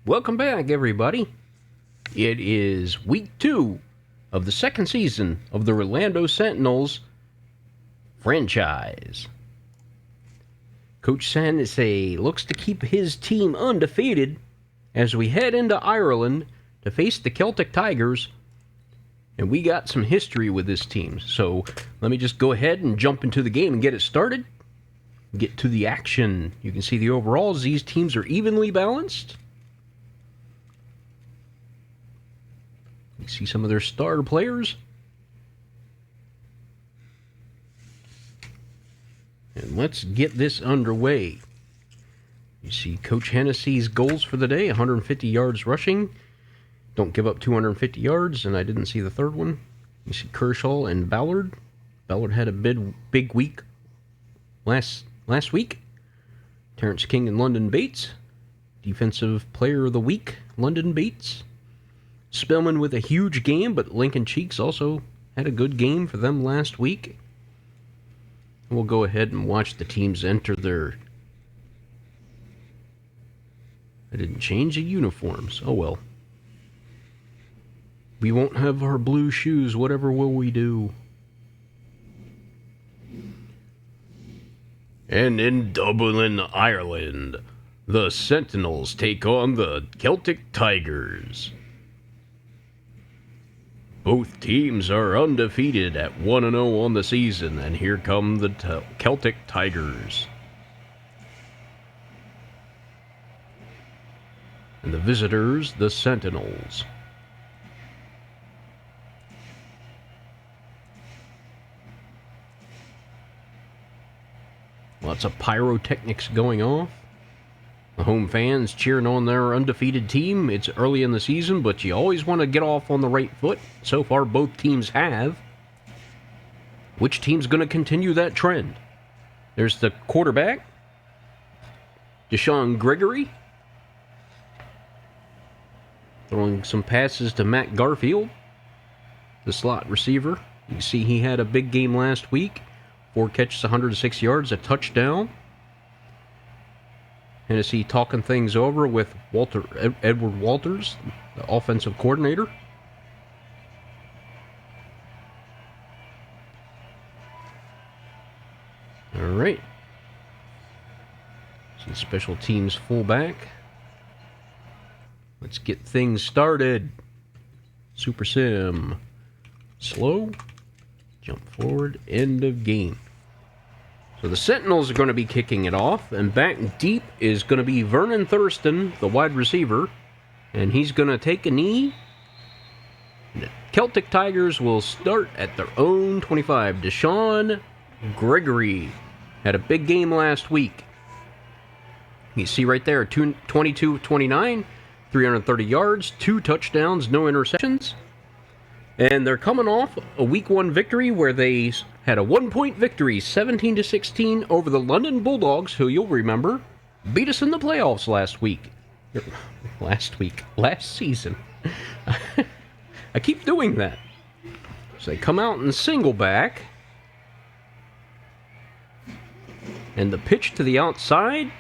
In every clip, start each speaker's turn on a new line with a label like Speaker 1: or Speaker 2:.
Speaker 1: Welcome back, everybody. It is week 2 of the second season of the Orlando Sentinels franchise. Coach Sensei looks to keep his team undefeated as we head into Ireland to face the Celtic Tigers. And we got some history with this team. So let me just go ahead and jump into the game and get it started. Get to the action. You can see the overalls. These teams are evenly balanced. You see some of their star players. And let's get this underway. You see Coach Hennessy's goals for the day, 150 yards rushing. Don't give up 250 yards, and I didn't see the third one. You see Kershaw and Ballard. Ballard had a big week last week. Terrence King and London Bates. Defensive Player of the Week, London Bates. Spillman with a huge game, but Lincoln Cheeks also had a good game for them last week. We'll go ahead and watch the teams enter their... I didn't change the uniforms. Oh well. We won't have our blue shoes, whatever will we do? And in Dublin, Ireland, the Sentinels take on the Celtic Tigers. Both teams are undefeated at 1-0 on the season, and here come the Celtic Tigers. And the visitors, the Sentinels. Lots of pyrotechnics going off. The home fans cheering on their undefeated team. It's early in the season, but you always want to get off on the right foot. So far, both teams have. Which team's going to continue that trend? There's the quarterback, Deshaun Gregory, throwing some passes to Matt Garfield, the slot receiver. You can see he had a big game last week. 4 catches, 106 yards, a touchdown. Hennessy talking things over with Edward Walters, the offensive coordinator. All right. Some special teams fullback. Let's get things started. Super Sim. Slow. Jump forward. End of game. So the Sentinels are going to be kicking it off, and back deep is going to be Vernon Thurston, the wide receiver, and he's going to take a knee. The Celtic Tigers will start at their own 25. Deshaun Gregory had a big game last week. You see right there, 22 of 29, 330 yards, 2 touchdowns, no interceptions. And they're coming off a Week 1 victory where they had a 1-point victory, 17-16, over the London Bulldogs, who you'll remember beat us in the playoffs last season. I keep doing that. So they come out in single back. And the pitch to the outside.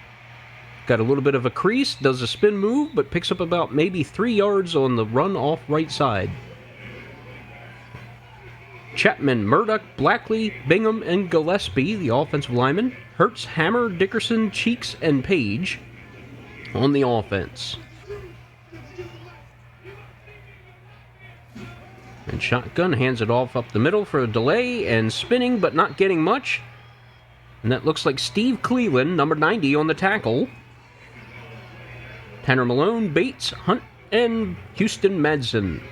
Speaker 1: Got a little bit of a crease, does a spin move, but picks up about maybe 3 yards on the run off right side. Chapman, Murdoch, Blackley, Bingham, and Gillespie, the offensive linemen. Hertz, Hammer, Dickerson, Cheeks, and Page on the offense. And shotgun hands it off up the middle for a delay and spinning, but not getting much. And that looks like Steve Cleveland, number 90, on the tackle. Tanner Malone, Bates, Hunt, and Houston Madsen.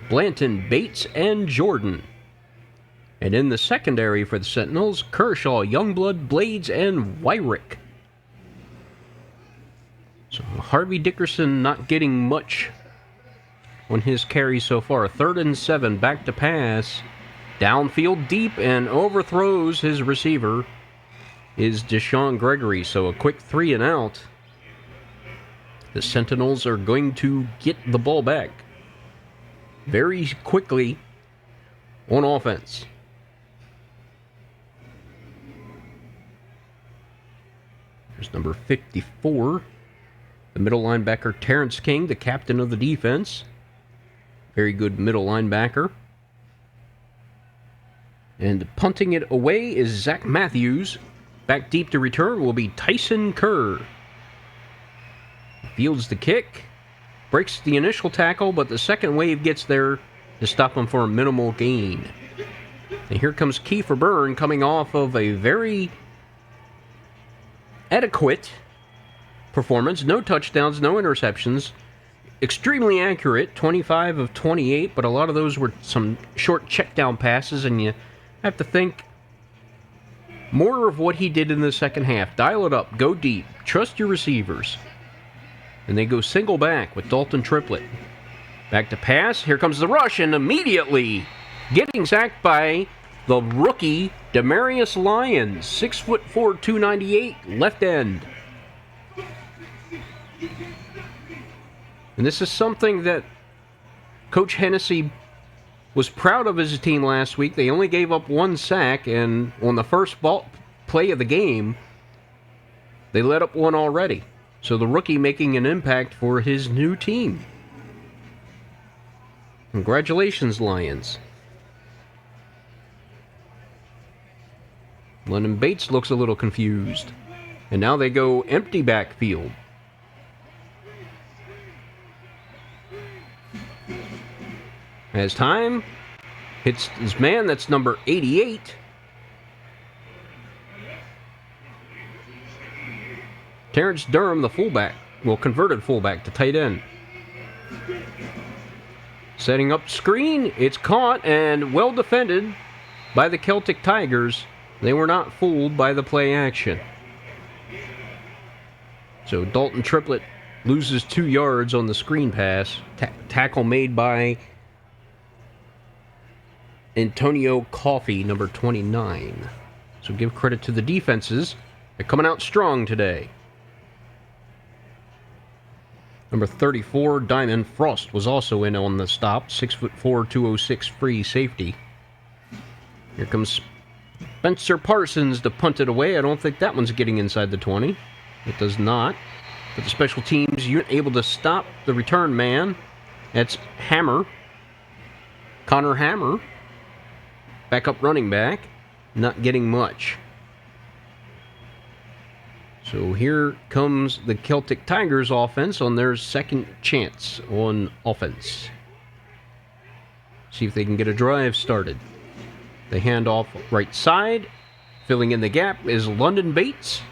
Speaker 1: Blanton, Bates, and Jordan. And in the secondary for the Sentinels, Kershaw, Youngblood, Blades, and Wyrick. So Harvey Dickerson not getting much on his carry so far. 3rd and 7, back to pass. Downfield deep and overthrows his receiver is Deshaun Gregory. So a quick 3 and out. The Sentinels are going to get the ball back very quickly on offense. There's number 54, The middle linebacker, Terrence King, the captain of the defense. Very good middle linebacker. And punting it away is Zach Matthews. Back deep to return will be Tyson Kerr. Fields the kick. Breaks the initial tackle, but the second wave gets there to stop him for a minimal gain. And here comes Kiefer Byrne coming off of a very adequate performance. No touchdowns, no interceptions. Extremely accurate, 25 of 28, but a lot of those were some short check down passes, and you have to think more of what he did in the second half. Dial it up, go deep, trust your receivers. And they go single back with Dalton Triplett. Back to pass, here comes the rush, and immediately getting sacked by the rookie Demarius Lyons, 6'4", 298, left end. And this is something that Coach Hennessy was proud of his team last week. They only gave up one sack, and on the first play of the game, they let up one already. So the rookie making an impact for his new team. Congratulations, Lions. London Bates looks a little confused. And now they go empty backfield. As time hits his man, that's number 88. Terrence Durham, the fullback, converted fullback to tight end. Setting up screen, it's caught and well defended by the Celtic Tigers. They were not fooled by the play action. So Dalton Triplett loses 2 yards on the screen pass. Tackle made by Antonio Coffey, number 29. So give credit to the defenses. They're coming out strong today. Number 34, Diamond Frost, was also in on the stop. 6'4", 206 free safety. Here comes Spencer Parsons to punt it away. I don't think that one's getting inside the 20. It does not. But the special teams unit able to stop the return man. That's Hammer. Connor Hammer. Backup running back. Not getting much. So here comes the Celtic Tigers offense on their second chance on offense. See if they can get a drive started. They hand off right side. Filling in the gap is London Bates.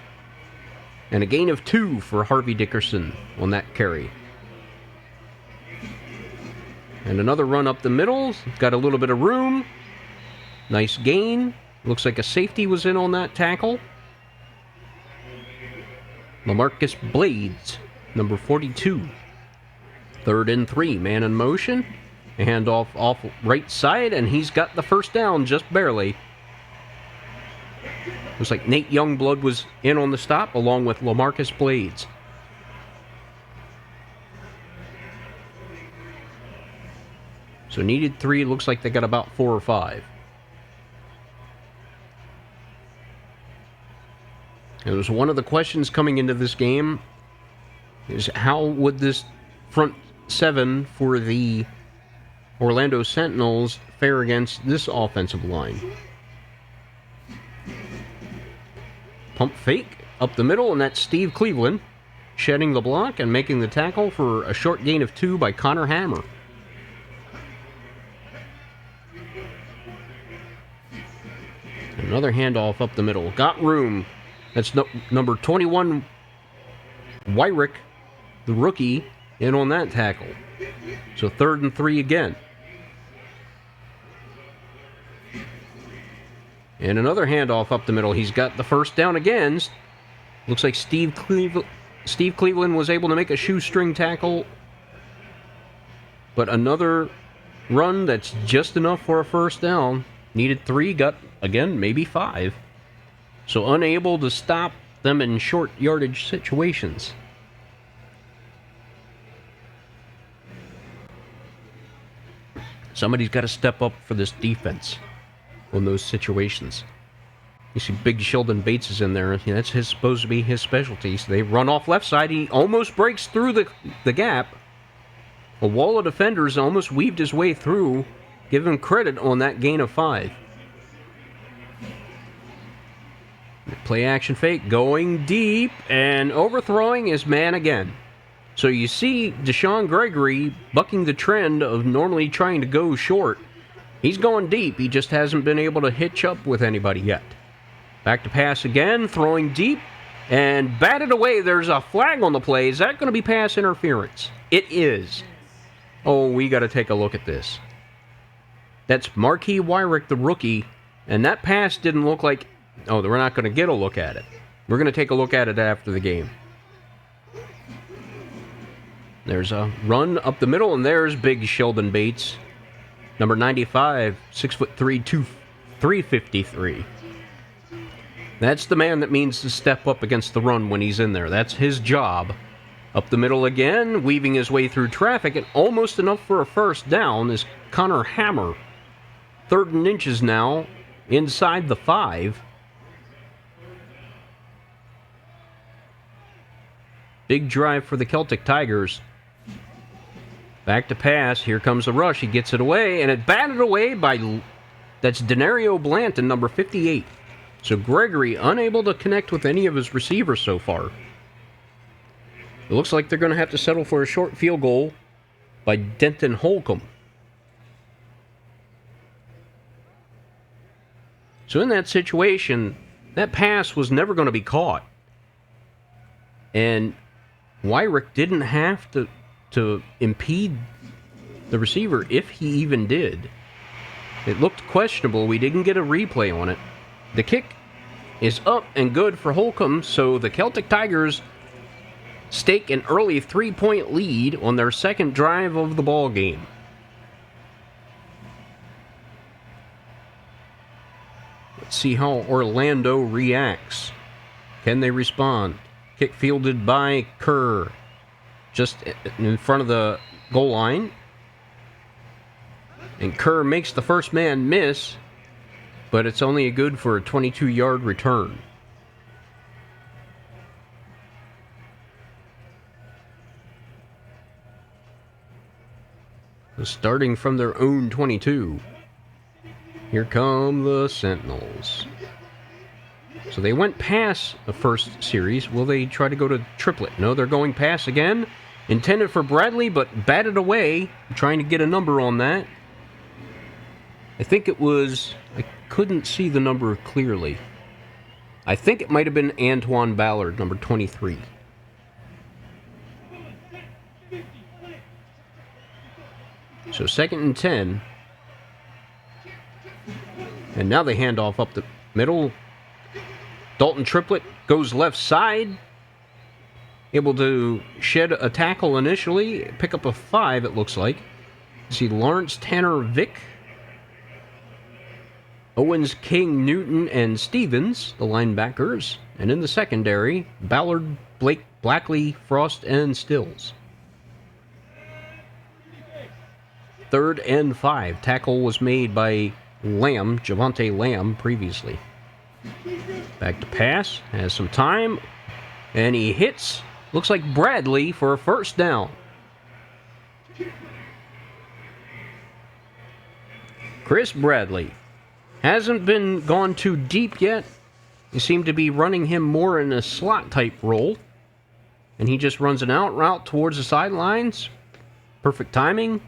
Speaker 1: And a gain of 2 for Harvey Dickerson on that carry. And another run up the middle. Got a little bit of room. Nice gain. Looks like a safety was in on that tackle. LaMarcus Blades, number 42. 3rd and 3, man in motion. Hand off right side, and he's got the first down just barely. Looks like Nate Youngblood was in on the stop, along with LaMarcus Blades. So needed 3, looks like they got about 4 or 5. It was one of the questions coming into this game is how would this front 7 for the Orlando Sentinels fare against this offensive line. Pump fake up the middle, and that's Steve Cleveland shedding the block and making the tackle for a short gain of 2 by Connor Hammer. Another handoff up the middle. Got room. That's number 21, Wyrick, the rookie, in on that tackle. So 3rd and 3 again. And another handoff up the middle. He's got the first down again. Looks like Steve Cleveland was able to make a shoestring tackle. But another run that's just enough for a first down. Needed 3, got, again, maybe 5. So unable to stop them in short yardage situations. Somebody's got to step up for this defense on those situations. You see Big Sheldon Bates is in there. That's supposed to be his specialty. So they run off left side. He almost breaks through the gap. A wall of defenders almost weaved his way through. Give him credit on that gain of 5. Play action fake, going deep, and overthrowing his man again. So you see Deshaun Gregory bucking the trend of normally trying to go short. He's going deep. He just hasn't been able to hitch up with anybody yet. Back to pass again, throwing deep, and batted away. There's a flag on the play. Is that going to be pass interference? It is. Oh, we got to take a look at this. That's Marquis Wyrick, the rookie, and that pass didn't look like... Oh, we're not going to get a look at it. We're going to take a look at it after the game. There's a run up the middle, and there's Big Sheldon Bates. Number 95, 6'3", 353. That's the man that means to step up against the run when he's in there. That's his job. Up the middle again, weaving his way through traffic, and almost enough for a first down is Connor Hammer. 3rd and inches now, inside the 5. Big drive for the Celtic Tigers. Back to pass. Here comes the rush. He gets it away, and it batted away by... That's Denario Blanton, number 58. So Gregory unable to connect with any of his receivers so far. It looks like they're going to have to settle for a short field goal by Denton Holcomb. So in that situation, that pass was never going to be caught. And Wyrick didn't have to impede the receiver if he even did. It looked questionable. We didn't get a replay on it. The kick is up and good for Holcomb, so the Celtic Tigers stake an early 3-point lead on their second drive of the ball game. Let's see how Orlando reacts. Can they respond? Kick fielded by Kerr, just in front of the goal line. And Kerr makes the first man miss, but it's only good for a 22-yard return. So starting from their own 22, here come the Sentinels. So they went pass the first series. Will they try to go to triplet? No, they're going pass again. Intended for Bradley, but batted away. Trying to get a number on that. I think it was... I couldn't see the number clearly. I think it might have been Antoine Ballard, number 23. So 2nd and 10. And now they hand off up the middle. Dalton Triplett goes left side. Able to shed a tackle initially. Pick up a 5, it looks like. You see Lawrence Tanner Vick, Owens, King, Newton, and Stevens, the linebackers. And in the secondary, Ballard, Blake, Blackley, Frost, and Stills. 3rd and 5. Tackle was made by Lamb, Javonte Lamb, previously. Back to pass. Has some time. And he hits, looks like Bradley, for a first down. Chris Bradley. Hasn't been gone too deep yet. You seem to be running him more in a slot-type role. And he just runs an out route towards the sidelines. Perfect timing.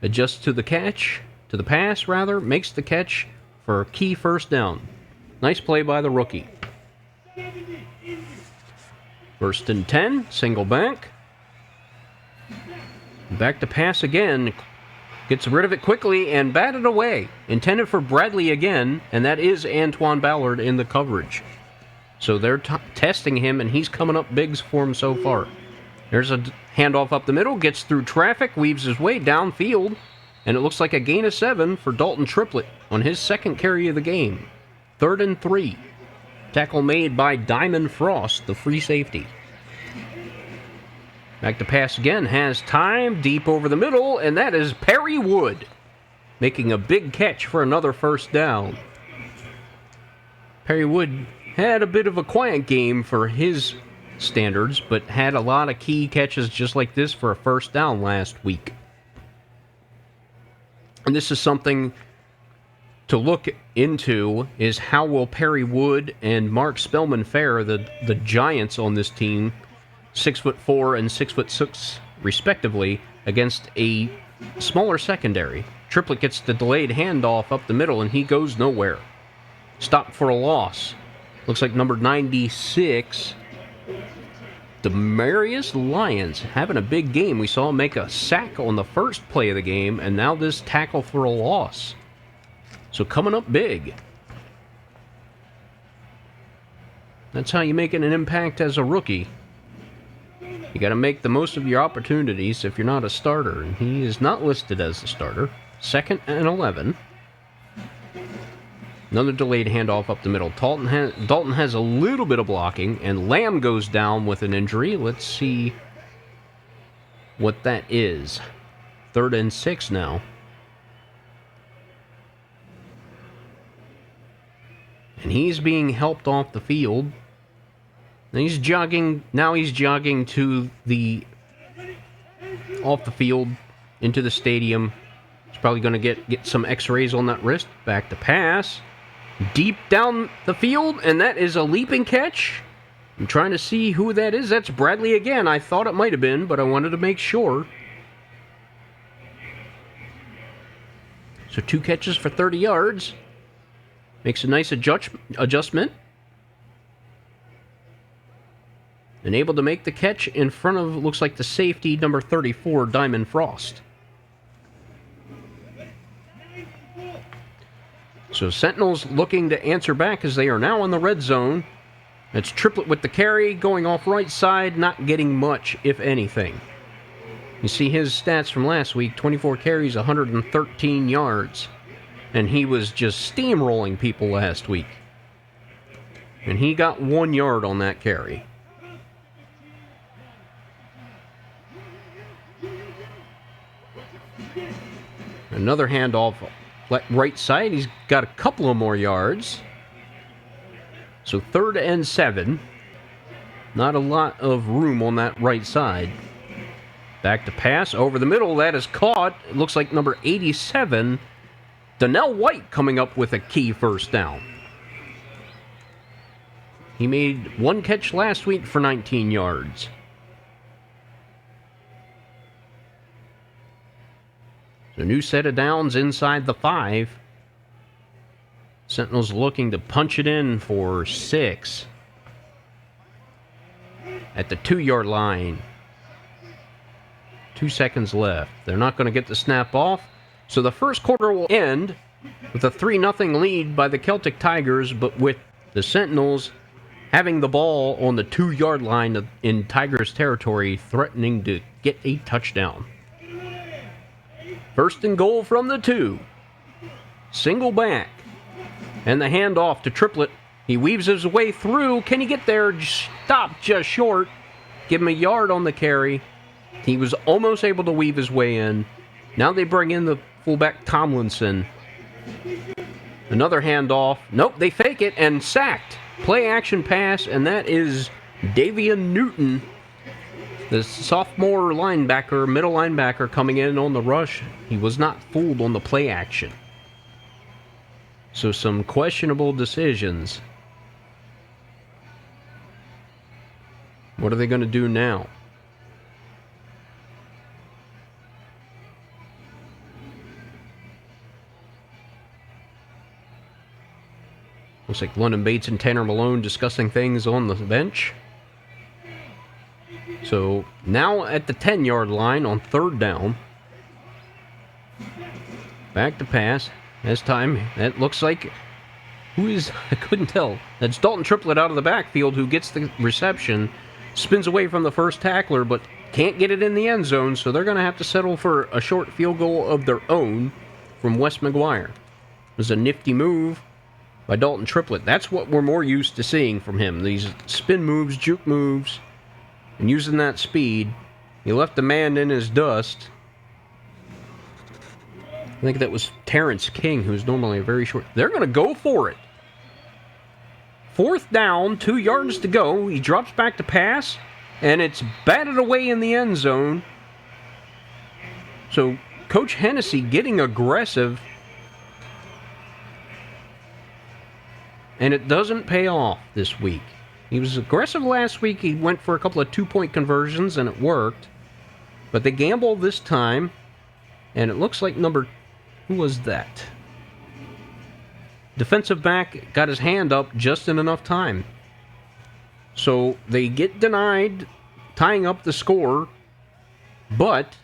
Speaker 1: Adjusts to the catch, to the pass, rather. Makes the catch for a key first down. Nice play by the rookie. 1st and 10, single back. Back to pass again. Gets rid of it quickly and batted away. Intended for Bradley again, and that is Antoine Ballard in the coverage. So they're testing him, and he's coming up bigs for him so far. There's a handoff up the middle, gets through traffic, weaves his way downfield, and it looks like a gain of 7 for Dalton Triplett on his second carry of the game. 3rd and 3. Tackle made by Diamond Frost, the free safety. Back to pass again, has time, deep over the middle, and that is Perry Wood, making a big catch for another first down. Perry Wood had a bit of a quiet game for his standards, but had a lot of key catches just like this for a first down last week. And this is something to look into, is how will Perry Wood and Mark Spellman fare, the giants on this team, 6'4" and 6'6", respectively, against a smaller secondary. Triplett gets the delayed handoff up the middle, and he goes nowhere. Stopped for a loss. Looks like number 96, Demarius Lyons, having a big game. We saw him make a sack on the first play of the game, and now this tackle for a loss. So coming up big. That's how you make an impact as a rookie. You got to make the most of your opportunities if you're not a starter. And he is not listed as a starter. 2nd and 11. Another delayed handoff up the middle. Dalton has a little bit of blocking, and Lamb goes down with an injury. Let's see what that is. 3rd and 6 now. And he's being helped off the field. And he's jogging. Now he's jogging to the off the field into the stadium. He's probably going to get some x-rays on that wrist. Back to pass. Deep down the field, and that is a leaping catch. I'm trying to see who that is. That's Bradley again. I thought it might have been, but I wanted to make sure. So 2 catches for 30 yards. Makes a nice adjustment. And able to make the catch in front of, looks like the safety, number 34, Diamond Frost. So Sentinels looking to answer back as they are now in the red zone. It's Triplett with the carry, going off right side, not getting much, if anything. You see his stats from last week, 24 carries, 113 yards. And he was just steamrolling people last week. And he got 1 yard on that carry. Another handoff right side. He's got a couple of more yards. So 3rd and 7. Not a lot of room on that right side. Back to pass over the middle. That is caught. It looks like number 87, Donnell White, coming up with a key first down. He made 1 catch last week for 19 yards. So new set of downs inside the 5. Sentinels looking to punch it in for 6. At the 2-yard line. 2 seconds left. They're not going to get the snap off. So the first quarter will end with a 3-0 lead by the Celtic Tigers, but with the Sentinels having the ball on the 2-yard line in Tigers territory, threatening to get a touchdown. 1st and goal from the 2. Single back. And the handoff to Triplett. He weaves his way through. Can he get there? Stop just short. Give him a yard on the carry. He was almost able to weave his way in. Now they bring in the fullback Tomlinson. Another handoff. Nope, they fake it and sacked. Play action pass, and that is Davian Newton, the sophomore linebacker, middle linebacker, coming in on the rush. He was not fooled on the play action. So some questionable decisions. What are they going to do now? Looks like London Bates and Tanner Malone discussing things on the bench. So now at the 10-yard line on 3rd down. Back to pass. This time, that looks like... Who is... I couldn't tell. That's Dalton Triplett out of the backfield who gets the reception. Spins away from the first tackler, but can't get it in the end zone, so they're going to have to settle for a short field goal of their own from Wes McGuire. It was a nifty move by Dalton Triplett. That's what we're more used to seeing from him. These spin moves, juke moves, and using that speed. He left the man in his dust. I think that was Terrence King, who's normally a very short... They're going to go for it. 4th down, 2 yards to go. He drops back to pass, and it's batted away in the end zone. So Coach Hennessy getting aggressive, and it doesn't pay off this week. He was aggressive last week. He went for a couple of 2-point conversions, and it worked. But they gambled this time, and it looks like who was that? Defensive back got his hand up just in enough time. So they get denied tying up the score, but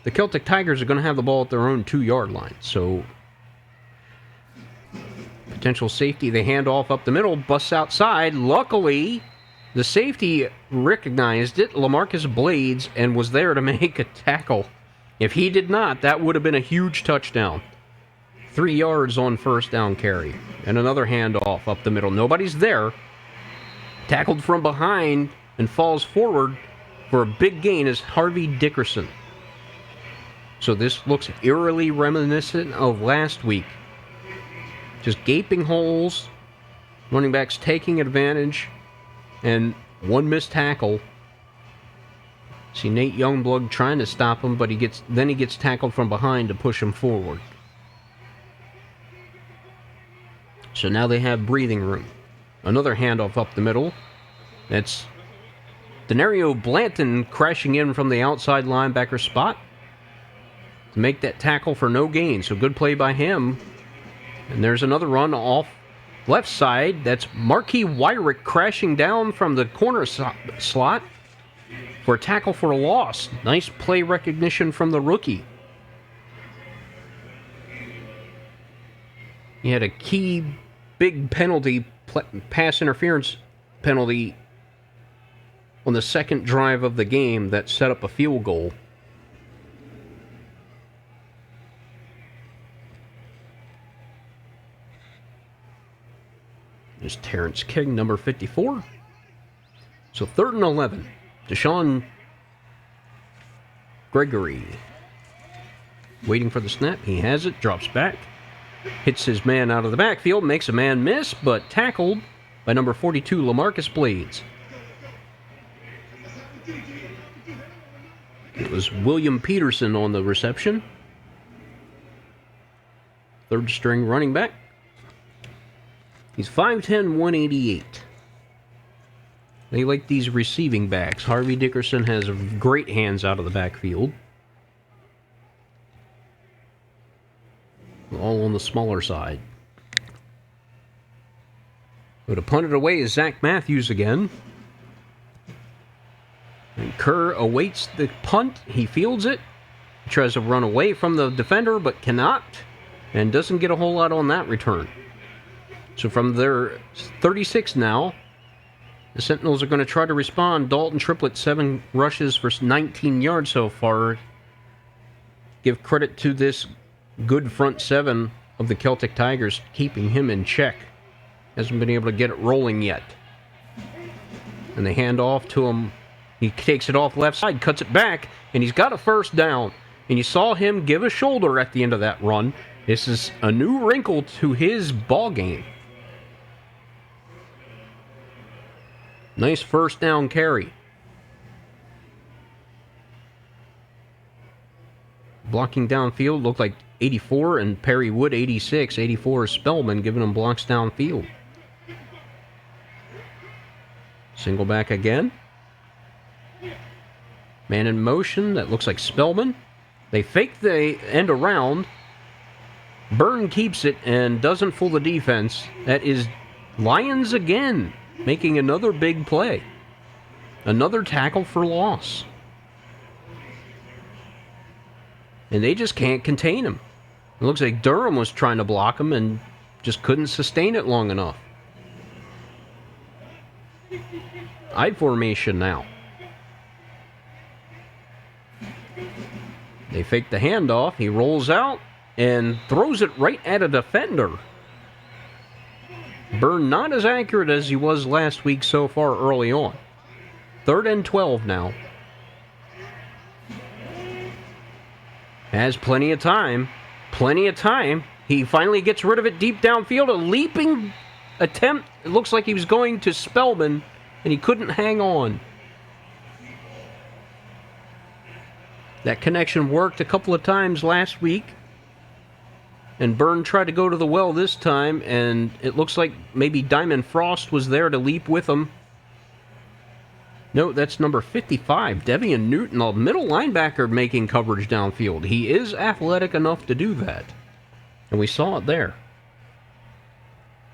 Speaker 1: the Celtic Tigers are going to have the ball at their own 2-yard line. So potential safety, they hand off up the middle, busts outside. Luckily, the safety recognized it, LaMarcus Blades, and was there to make a tackle. If he did not, that would have been a huge touchdown. 3 yards on 1st down carry. And another handoff up the middle. Nobody's there. Tackled from behind and falls forward for a big gain is Harvey Dickerson. So this looks eerily reminiscent of last week. Just gaping holes. Running backs taking advantage. And one missed tackle. See Nate Youngblood trying to stop him, but he gets tackled from behind to push him forward. So now they have breathing room. Another handoff up the middle. That's Denario Blanton crashing in from the outside linebacker spot to make that tackle for no gain. So good play by him. And there's another run off left side. That's Marquis Wyrick crashing down from the corner slot for a tackle for a loss. Nice play recognition from the rookie. He had a key big penalty, pass interference penalty on the second drive of the game that set up a field goal. There's Terrence King, number 54. So 3rd and 11. Deshaun Gregory waiting for the snap. He has it, drops back. Hits his man out of the backfield, makes a man miss, but tackled by number 42, LaMarcus Blades. It was William Peterson on the reception. 3rd string running back. He's 5'10", 188. They like these receiving backs. Harvey Dickerson has great hands out of the backfield. All on the smaller side. But to punt it away is Zach Matthews again. And Kerr awaits the punt. He fields it. He tries to run away from the defender, but cannot. And doesn't get a whole lot on that return. So from their 36 now, the Sentinels are going to try to respond. Dalton Triplett, 7 rushes for 19 yards so far. Give credit to this good front 7 of the Celtic Tigers, keeping him in check. Hasn't been able to get it rolling yet. And they hand off to him. He takes it off left side, cuts it back, and he's got a 1st down. And you saw him give a shoulder at the end of that run. This is a new wrinkle to his ball game. Nice 1st down carry. Blocking downfield looked like 84 and Perry Wood 86. 84 is Spellman giving him blocks downfield. Single back again. Man in motion. That looks like Spellman. They fake the end around. Byrne keeps it and doesn't fool the defense. That is Lions again, making another big play. Another tackle for loss. And they just can't contain him. It looks like Durham was trying to block him and just couldn't sustain it long enough. I formation now. They fake the handoff. He rolls out and throws it right at a defender. Byrne not as accurate as he was last week so far early on. 3rd and 12 now. Has plenty of time. Plenty of time. He finally gets rid of it deep downfield. A leaping attempt. It looks like he was going to Spellman, and he couldn't hang on. That connection worked a couple of times last week. And Byrne tried to go to the well this time, and it looks like maybe Diamond Frost was there to leap with him. No, that's number 55, Devian Newton, a middle linebacker making coverage downfield. He is athletic enough to do that. And we saw it there.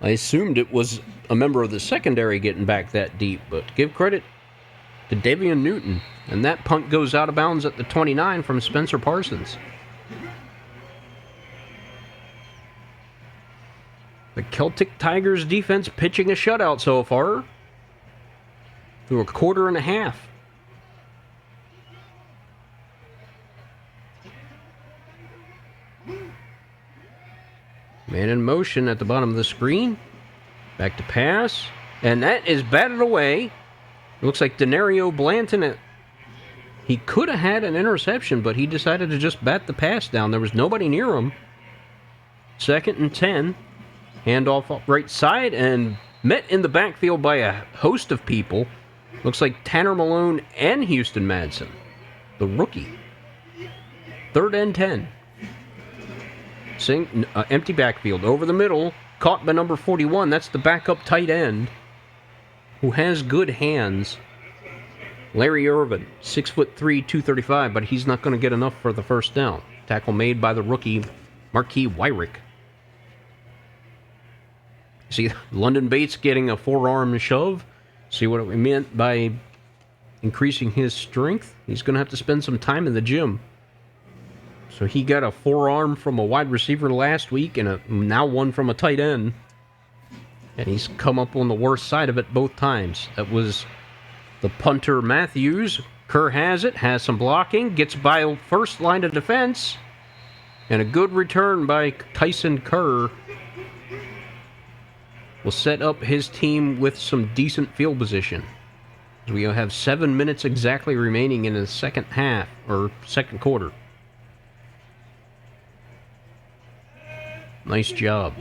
Speaker 1: I assumed it was a member of the secondary getting back that deep, but give credit to Devian Newton. And that punt goes out of bounds at the 29 from Spencer Parsons. The Celtic Tigers defense pitching a shutout so far through a quarter and a half. Man in motion at the bottom of the screen. Back to pass. And that is batted away. It looks like Denario Blanton. He could have had an interception, but he decided to just bat the pass down. There was nobody near him. 2nd and 10. Handoff up right side and met in the backfield by a host of people. Looks like Tanner Malone and Houston Madsen, the rookie. 3rd and 10. Empty backfield over the middle. Caught by number 41. That's the backup tight end who has good hands. Larry Irvin, 6'3", 235, but he's not going to get enough for the first down. Tackle made by the rookie Marquis Wyrick. See, London Bates getting a forearm shove. See what we meant by increasing his strength? He's going to have to spend some time in the gym. So he got a forearm from a wide receiver last week and now one from a tight end. And he's come up on the worst side of it both times. That was the punter Matthews. Kerr has it, has some blocking, gets by first line of defense. And a good return by Tyson Kerr will set up his team with some decent field position. We have 7 minutes exactly remaining in the second half, or second quarter. Nice job.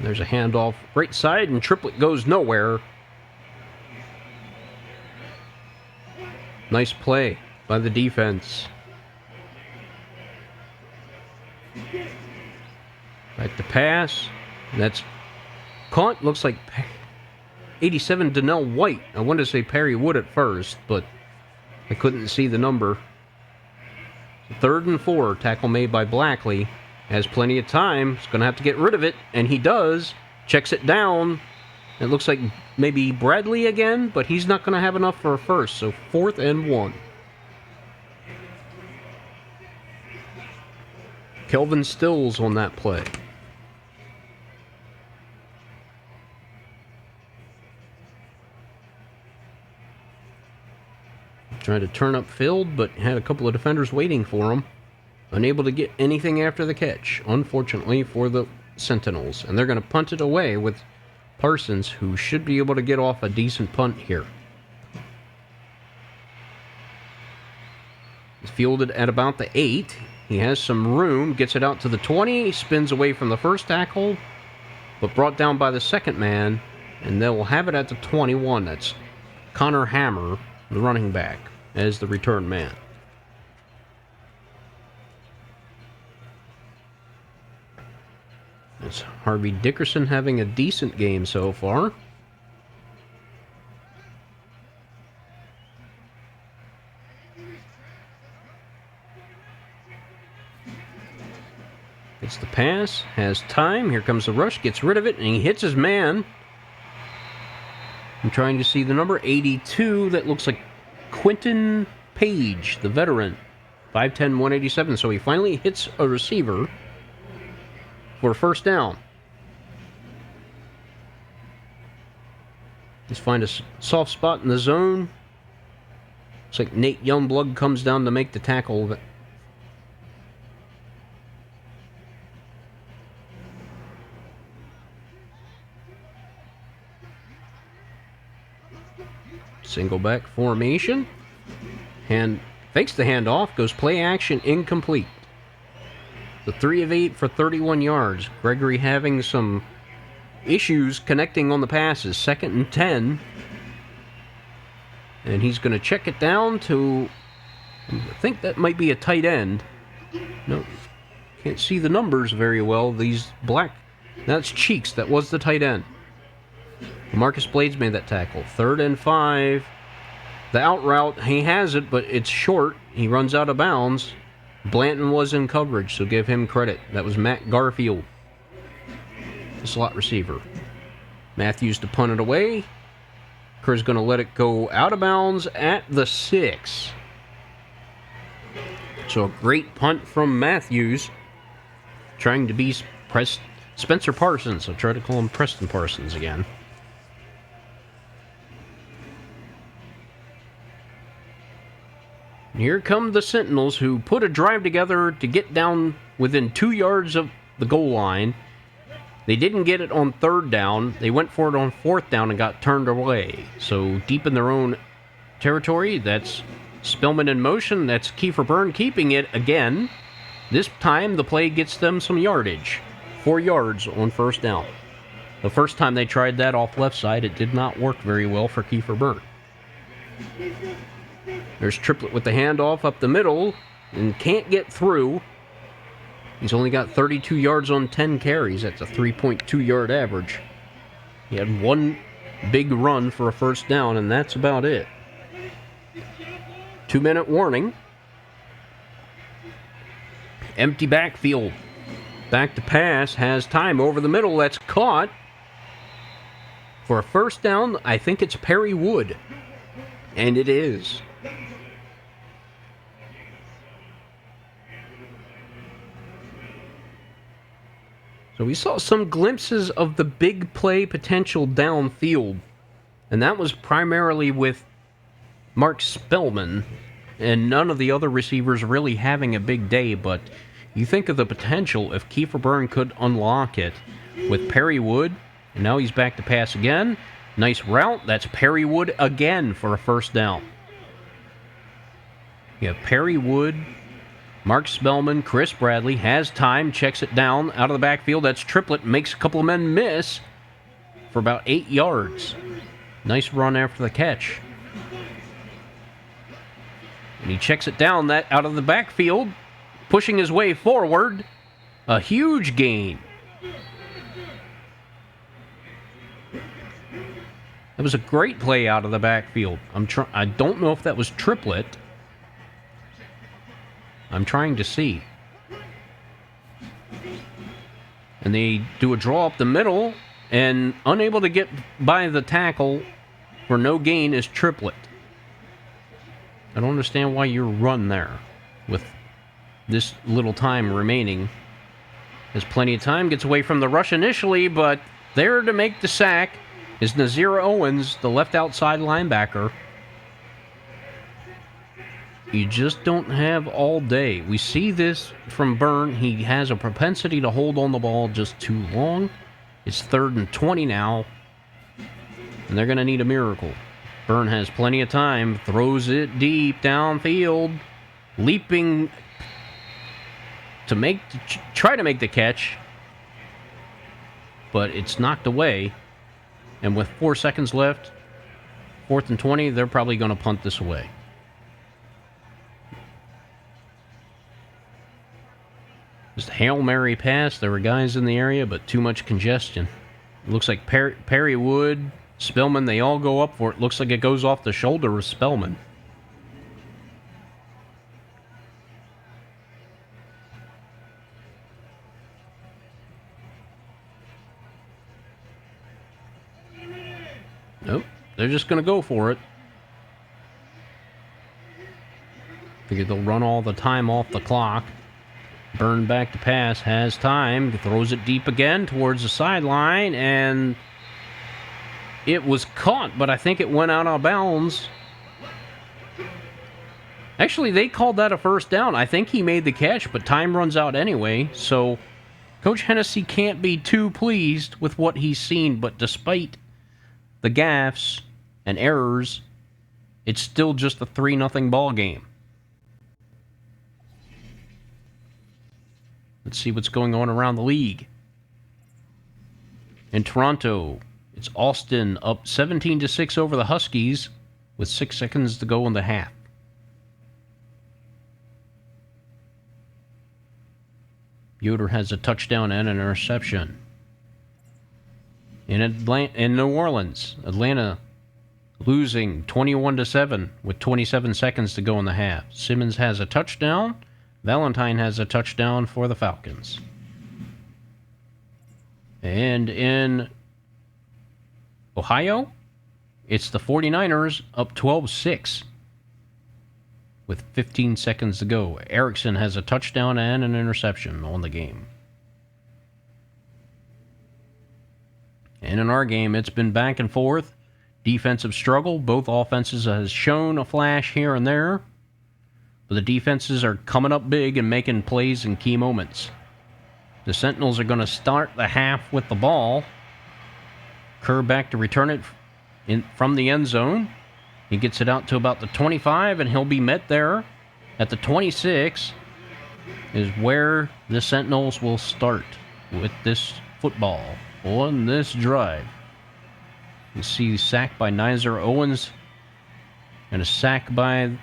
Speaker 1: There's a handoff right side, and Triplett goes nowhere. Nice play by the defense. Back to pass. That's caught. Looks like 87 Donnell White. I wanted to say Perry Wood at first, but I couldn't see the number. 3rd and 4. Tackle made by Blackley. Has plenty of time. He's going to have to get rid of it, and he does. Checks it down. It looks like maybe Bradley again, but he's not going to have enough for a first, so 4th and 1. Kelvin Stills on that play. Tried to turn up field, but had a couple of defenders waiting for him. Unable to get anything after the catch, unfortunately, for the Sentinels. And they're going to punt it away with Parsons, who should be able to get off a decent punt here. He's fielded at about the 8. He has some room, gets it out to the 20, spins away from the first tackle, but brought down by the second man, and they will have it at the 21. That's Connor Hammer, the running back, as the return man. It's Harvey Dickerson having a decent game so far. Gets the pass, has time, here comes the rush, gets rid of it, and he hits his man. I'm trying to see the number 82, that looks like Quentin Page, the veteran. 5'10", 187, so he finally hits a receiver for a first down. Just find a soft spot in the zone. Looks like Nate Youngblood comes down to make the tackle. Single back formation. And fakes the handoff, goes play action, incomplete. The 3 of 8 for 31 yards. Gregory having some issues connecting on the passes. 2nd and 10. And he's going to check it down to, I think that might be a tight end. No, can't see the numbers very well. These black, that's Cheeks. That was the tight end. Marcus Blades made that tackle. 3rd and 5. The out route, he has it, but it's short. He runs out of bounds. Blanton was in coverage, so give him credit. That was Matt Garfield, the slot receiver. Matthews to punt it away. Kerr's going to let it go out of bounds at the 6. So a great punt from Matthews. Trying to be Spencer Parsons. I'll try to call him Preston Parsons again. Here come the Sentinels, who put a drive together to get down within 2 yards of the goal line. They didn't get it on 3rd down. They went for it on 4th down and got turned away. So deep in their own territory, that's Spillman in motion. That's Kiefer Byrne keeping it again. This time the play gets them some yardage. 4 yards on 1st down. The first time they tried that off left side, it did not work very well for Kiefer Byrne. There's Triplett with the handoff up the middle and can't get through. He's only got 32 yards on 10 carries. That's a 3.2 yard average. He had one big run for a 1st down, and that's about it. 2-minute warning. Empty backfield. Back to pass. Has time over the middle. That's caught. For a 1st down, I think it's Perry Wood. And it is. So we saw some glimpses of the big play potential downfield. And that was primarily with Mark Spellman and none of the other receivers really having a big day. But you think of the potential if Kiefer Byrne could unlock it with Perry Wood. And now he's back to pass again. Nice route. That's Perry Wood again for a 1st down. You have Perry Wood, Mark Spellman, Chris Bradley has time, checks it down out of the backfield. That's Triplett, makes a couple of men miss for about 8 yards. Nice run after the catch. And he checks it down that out of the backfield, pushing his way forward. A huge gain. That was a great play out of the backfield. I don't know if that was Triplett. I'm trying to see. And they do a draw up the middle, and unable to get by the tackle for no gain is Triplett. I don't understand why you run there with this little time remaining. Has plenty of time, gets away from the rush initially, but there to make the sack is Nazir Owens, the left outside linebacker. You just don't have all day. We see this from Byrne. He has a propensity to hold on the ball just too long. It's 3rd and 20 now, and they're going to need a miracle. Byrne has plenty of time, throws it deep downfield, leaping to try to make the catch, but it's knocked away. And with 4 seconds left, 4th and 20, they're probably going to punt this away. Just a Hail Mary pass. There were guys in the area, but too much congestion. It looks like Perry Wood, Spellman, they all go up for it. Looks like it goes off the shoulder of Spellman. Nope, they're just going to go for it. Figure they'll run all the time off the clock. Byrne back to pass, has time, throws it deep again towards the sideline, and it was caught, but I think it went out of bounds. Actually, they called that a 1st down. I think he made the catch, but time runs out anyway, so Coach Hennessy can't be too pleased with what he's seen, but despite the gaffes and errors, it's still just a 3-0 ball game. Let's see what's going on around the league. In Toronto, it's Austin up 17-6 over the Huskies with 6 seconds to go in the half. Yoder has a touchdown and an interception. In New Orleans, Atlanta losing 21-7 with 27 seconds to go in the half. Simmons has a touchdown. Valentine has a touchdown for the Falcons. And in Ohio, it's the 49ers up 12-6 with 15 seconds to go. Erickson has a touchdown and an interception on the game. And in our game, it's been back and forth. Defensive struggle. Both offenses has shown a flash here and there. But the defenses are coming up big and making plays in key moments. The Sentinels are going to start the half with the ball. Kerr back to return it from the end zone. He gets it out to about the 25, and he'll be met there at the 26, is where the Sentinels will start with this football on this drive. You see a sack by Nizer Owens and a sack by...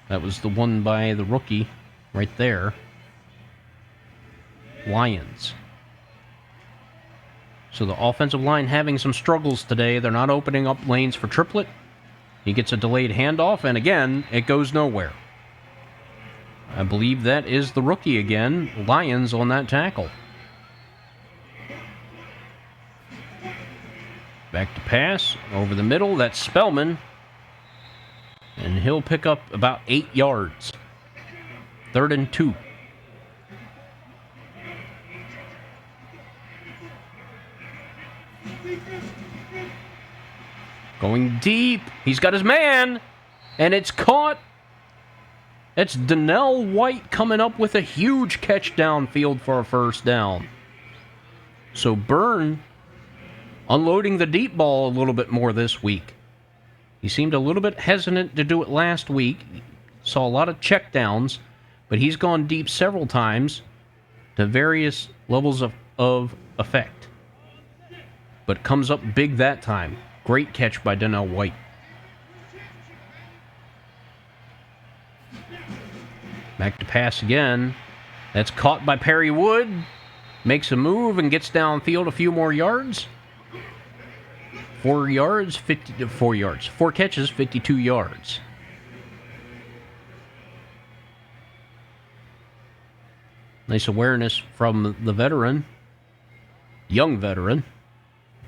Speaker 1: That was the one by the rookie right there. Lions. So the offensive line having some struggles today. They're not opening up lanes for Triplett. He gets a delayed handoff, and again, it goes nowhere. I believe that is the rookie again, Lions, on that tackle. Back to pass, over the middle, that's Spellman. And he'll pick up about 8 yards. 3rd and 2. Going deep. He's got his man. And it's caught. It's Donnell White coming up with a huge catch downfield for a first down. So Byrne unloading the deep ball a little bit more this week. He seemed a little bit hesitant to do it last week. Saw a lot of checkdowns, but he's gone deep several times to various levels of effect. But comes up big that time. Great catch by Donnell White. Back to pass again. That's caught by Perry Wood. Makes a move and gets downfield a few more yards. 4 yards, 4 yards. 4 catches, 52 yards. Nice awareness from the veteran. Young veteran.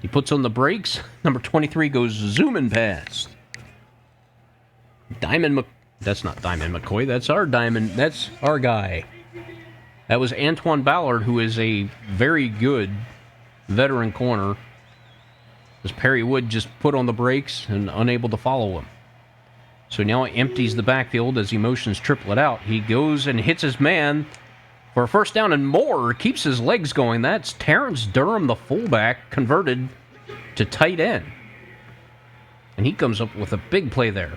Speaker 1: He puts on the brakes. Number 23 goes zooming past. That's not Diamond McCoy. That's our Diamond. That's our guy. That was Antoine Ballard, who is a very good veteran corner. As Perry Wood just put on the brakes and unable to follow him. So now he empties the backfield as he motions Triplett out. He goes and hits his man for a first down and more. Keeps his legs going. That's Terrence Durham, the fullback, converted to tight end. And he comes up with a big play there.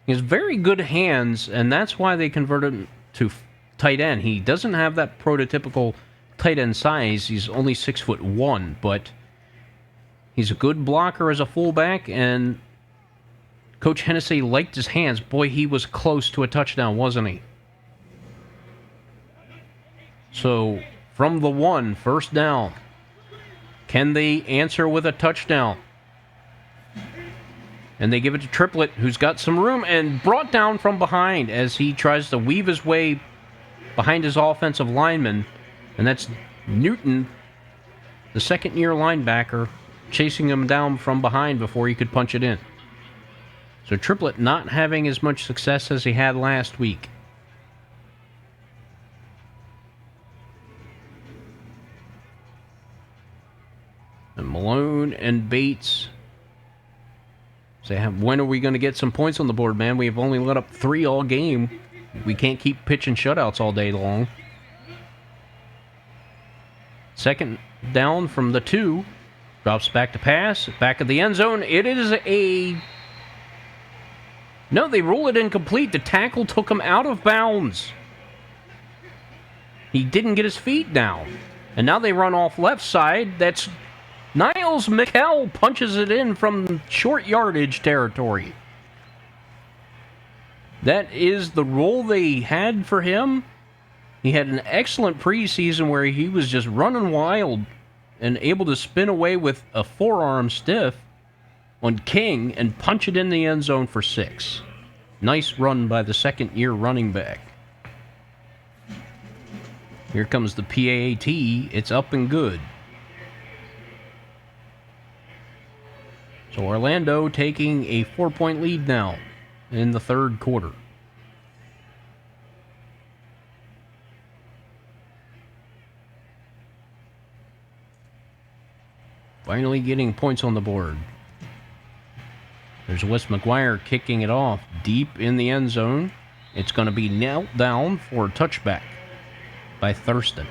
Speaker 1: He has very good hands, and that's why they converted him to tight end. He doesn't have that prototypical tight end size. He's only 6'1", but he's a good blocker as a fullback, and Coach Hennessy liked his hands. Boy, he was close to a touchdown, wasn't he? So, from the 1, first down. Can they answer with a touchdown? And they give it to Triplett, who's got some room, and brought down from behind as he tries to weave his way behind his offensive lineman. And that's Newton, the second-year linebacker, chasing him down from behind before he could punch it in. So Triplett not having as much success as he had last week. And Malone and Bates say, when are we going to get some points on the board, man? We've only let up 3 all game. We can't keep pitching shutouts all day long. Second down from the 2. Drops back to pass. Back of the end zone. It is a... No, they rule it incomplete. The tackle took him out of bounds. He didn't get his feet down. And now they run off left side. That's Niles McHell punches it in from short yardage territory. That is the role they had for him. He had an excellent preseason where he was just running wild and able to spin away with a forearm stiff on King and punch it in the end zone for 6. Nice run by the second-year running back. Here comes the PAT. It's up and good. So Orlando taking a 4-point lead now in the third quarter. Finally getting points on the board. There's Wes McGuire kicking it off deep in the end zone. It's going to be knelt down for a touchback by Thurston.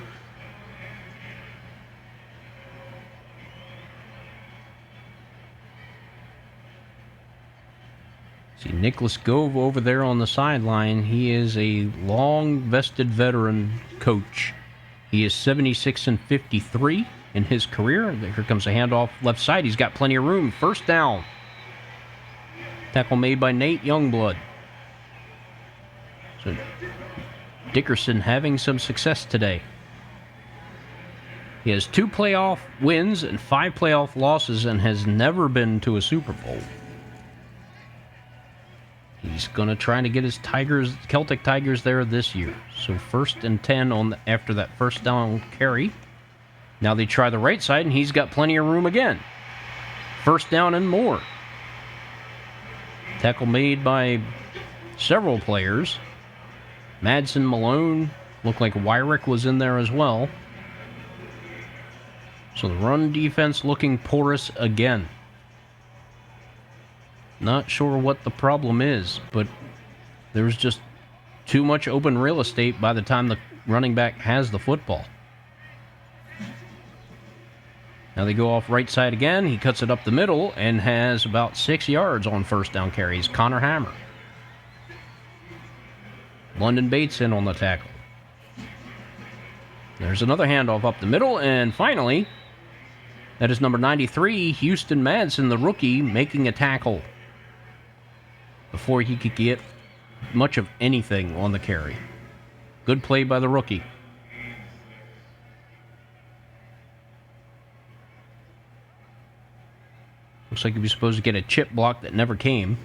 Speaker 1: See Nicholas Gove over there on the sideline. He is a long-vested veteran coach. He is 76-53 in his career. Here comes a handoff left side. He's got plenty of room. First down. Tackle made by Nate Youngblood. So Dickerson having some success today. He has 2 playoff wins and 5 playoff losses and has never been to a Super Bowl. He's going to try to get his Celtic Tigers there this year. So 1st and 10 after that first down carry. Now they try the right side, and he's got plenty of room again. First down and more. Tackle made by several players. Madsen, Malone, looked like Wyrick was in there as well. So the run defense looking porous again. Not sure what the problem is, but there's just too much open real estate by the time the running back has the football. Now they go off right side again. He cuts it up the middle and has about 6 yards on first down carries. Connor Hammer. London Bates in on the tackle. There's another handoff up the middle, and finally, that is number 93, Houston Madsen, the rookie, making a tackle before he could get much of anything on the carry. Good play by the rookie. Looks like he was supposed to get a chip block that never came.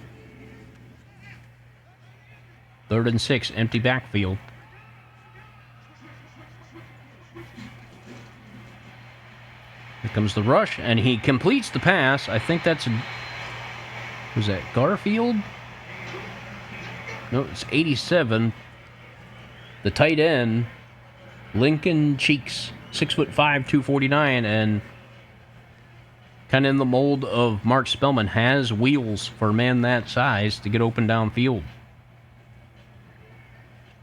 Speaker 1: 3rd and 6, empty backfield. Here comes the rush, and he completes the pass. I think that's... Was that Garfield? No, it's 87. The tight end, Lincoln Cheeks, 6'5", 249, and kind of in the mold of Mark Spellman, has wheels for a man that size to get open downfield.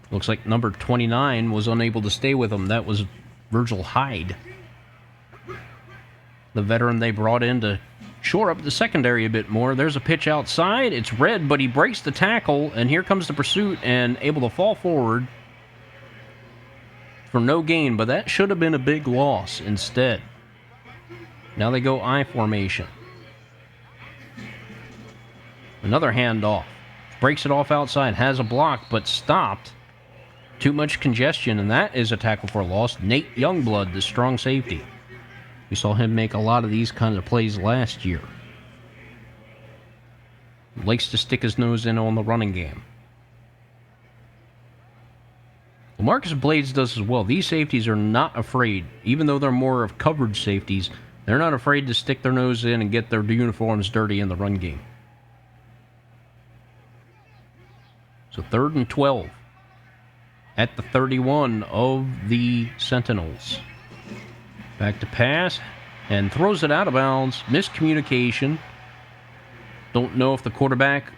Speaker 1: Looks like number 29 was unable to stay with him. That was Virgil Hyde, the veteran they brought in to shore up the secondary a bit more. There's a pitch outside. It's red, but he breaks the tackle, and here comes the pursuit, and able to fall forward for no gain, but that should have been a big loss instead. Now they go I formation. Another handoff. Breaks it off outside, has a block, but stopped. Too much congestion, and that is a tackle for a loss. Nate Youngblood, the strong safety. We saw him make a lot of these kinds of plays last year. Likes to stick his nose in on the running game. Marcus Blades does as well. These safeties are not afraid, even though they're more of coverage safeties, they're not afraid to stick their nose in and get their uniforms dirty in the run game. So 3rd and 12 at the 31 of the Sentinels. Back to pass, and throws it out of bounds. Miscommunication. Don't know if the quarterback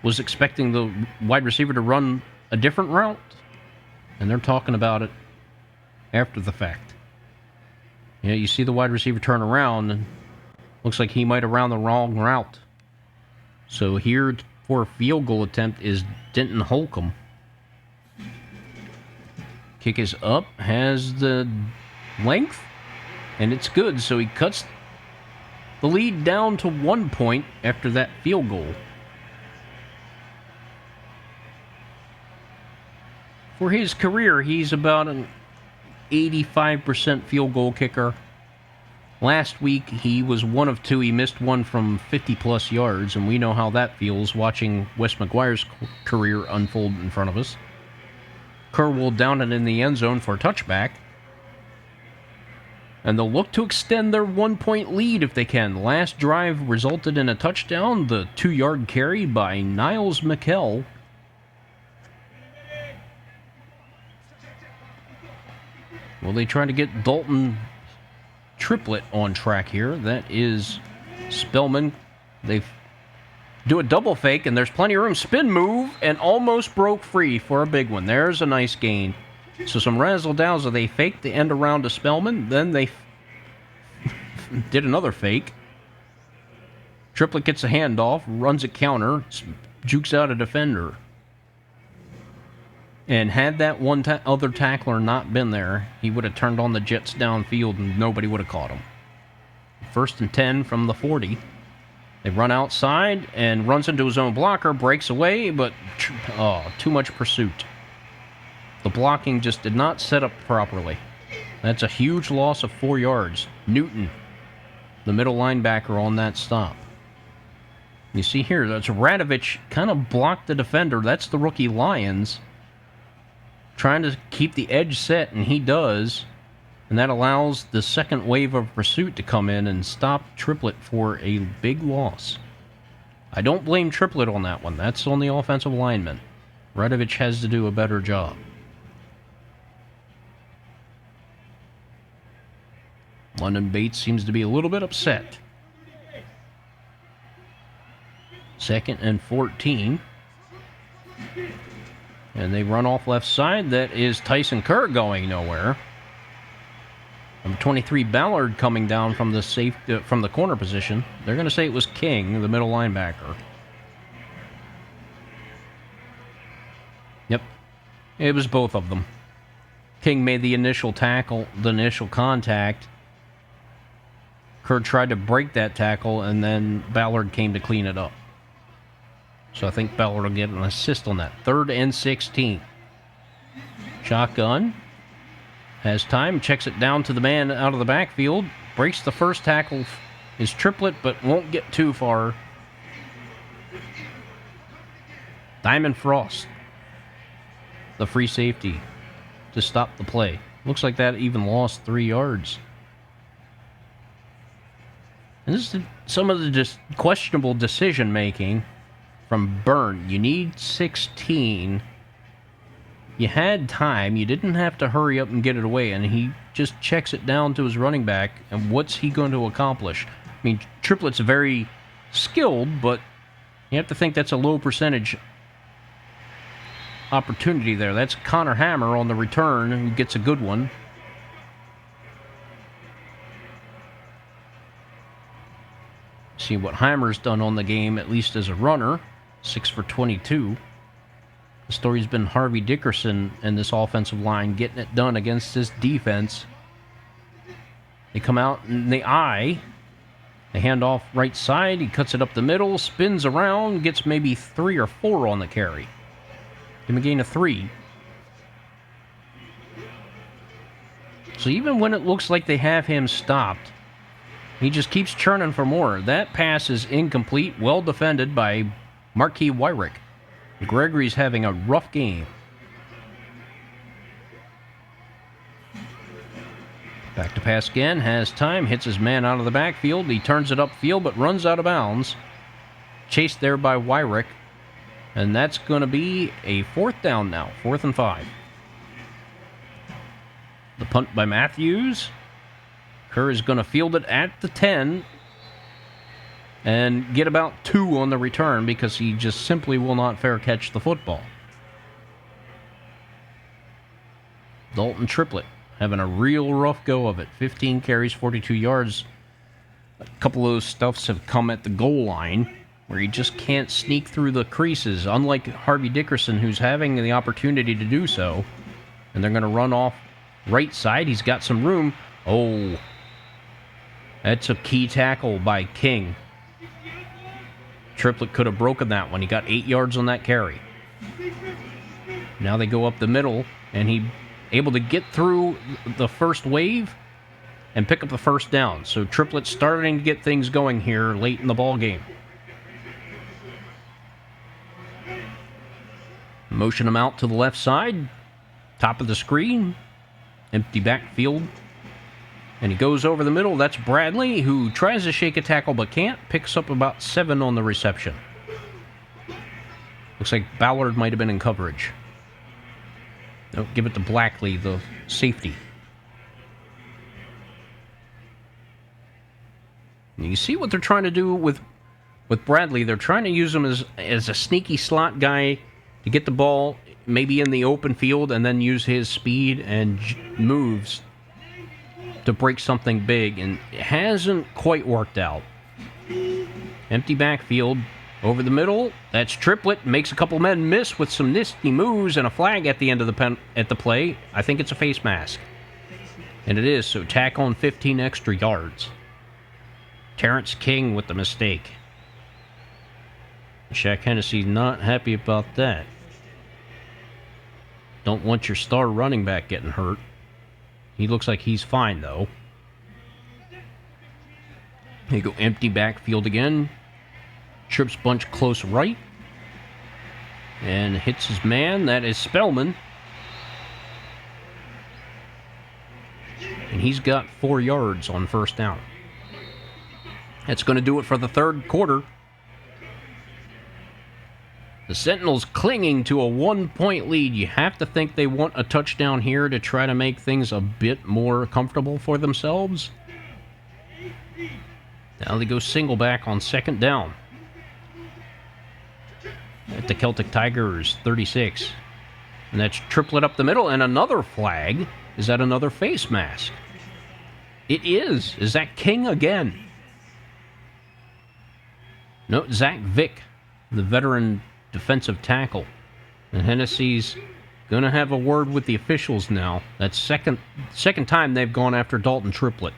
Speaker 1: was expecting the wide receiver to run a different route, and they're talking about it after the fact. Yeah, you see the wide receiver turn around, and looks like he might have run the wrong route. So here for a field goal attempt is Denton Holcomb. Kick is up, has the length, and it's good. So he cuts the lead down to 1 point after that field goal. For his career, he's about an 85% field goal kicker. Last week, he was 1 of 2. He missed one from 50-plus yards, and we know how that feels watching Wes McGuire's career unfold in front of us. Kerr will down it in the end zone for a touchback. And they'll look to extend their 1-point lead if they can. Last drive resulted in a touchdown, the 2-yard carry by Niles McKell. Well, they try to get Dalton Triplett on track here. That is Spellman. They do a double fake, and there's plenty of room. Spin move, and almost broke free for a big one. There's a nice gain. So some razzle-dazzle. They faked the end around to Spellman. Then they did another fake. Triplett gets a handoff, runs a counter, jukes out a defender. And had that one other tackler not been there, he would have turned on the Jets downfield and nobody would have caught him. 1st and 10 from the 40. They run outside and runs into his own blocker, breaks away, but too much pursuit. The blocking just did not set up properly. That's a huge loss of 4 yards. Newton, the middle linebacker on that stop. You see here, that's Radovich kind of blocked the defender. That's the rookie Lions. Trying to keep the edge set, and he does. And that allows the second wave of pursuit to come in and stop Triplett for a big loss. I don't blame Triplett on that one. That's on the offensive lineman. Radovich has to do a better job. London Bates seems to be a little bit upset. 2nd and 14. And they run off left side. That is Tyson Kerr going nowhere. Number 23 Ballard coming down from the corner position. They're going to say it was King, the middle linebacker. Yep, it was both of them. King made the initial tackle, the initial contact. Kerr tried to break that tackle, and then Ballard came to clean it up. So I think Ballard will get an assist on that. 3rd and 16. Shotgun. Has time. Checks it down to the man out of the backfield. Breaks the first tackle. Is Triplett, but won't get too far. Diamond Frost. The free safety to stop the play. Looks like that even lost 3 yards. And this is some of the just questionable decision-making from Byrne. You need 16. You had time. You didn't have to hurry up and get it away. And he just checks it down to his running back. And what's he going to accomplish? I mean, Triplett's very skilled, but you have to think that's a low percentage opportunity there. That's Connor Hammer on the return who gets a good one. See what Hammer's done on the game, at least as a runner. 6 for 22. The story's been Harvey Dickerson and this offensive line getting it done against this defense. They come out in the eye. They hand off right side. He cuts it up the middle, spins around, gets maybe 3 or 4 on the carry. Give him a gain of 3. So even when it looks like they have him stopped, he just keeps churning for more. That pass is incomplete, well defended by Marquis Wyrick. Gregory's having a rough game. Back to pass again, has time, hits his man out of the backfield. He turns it upfield, but runs out of bounds. Chased there by Wyrick. And that's going to be a 4th down now, 4th and 5. The punt by Matthews. Kerr is going to field it at the 10 and get about 2 on the return because he just simply will not fair catch the football. Dalton Triplett having a real rough go of it. 15 carries, 42 yards. A couple of those stuffs have come at the goal line, where he just can't sneak through the creases, unlike Harvey Dickerson, who's having the opportunity to do so. And they're going to run off right side. He's got some room. Oh, that's a key tackle by King. Triplett could have broken that one. He got 8 yards on that carry. Now they go up the middle, and he able to get through the first wave and pick up the first down. So Triplett's starting to get things going here late in the ball game. Motion him out to the left side, top of the screen, empty backfield. And he goes over the middle. That's Bradley, who tries to shake a tackle but can't. Picks up about 7 on the reception. Looks like Ballard might have been in coverage. Nope, give it to Blackley, the safety. And you see what they're trying to do with Bradley. They're trying to use him as a sneaky slot guy to get the ball maybe in the open field and then use his speed and moves to break something big, and it hasn't quite worked out. Empty backfield over the middle. That's Triplett. Makes a couple men miss with some nifty moves and a flag at the end of the play. I think it's a face mask. And it is, so tack on 15 extra yards. Terrence King with the mistake. Shaq Hennessy's not happy about that. Don't want your star running back getting hurt. He looks like he's fine, though. They go empty backfield again. Trips bunch close right. And hits his man. That is Spellman. And he's got 4 yards on first down. That's going to do it for the third quarter. The Sentinels clinging to a 1-point lead. You have to think they want a touchdown here to try to make things a bit more comfortable for themselves. Now they go single back on second down. At the Celtic Tigers, 36. And that's Triplett up the middle, and another flag. Is that another face mask? It is. Is that King again? No, Zach Vick, the veteran defensive tackle. And Hennessy's going to have a word with the officials now. That's second time they've gone after Dalton Triplett.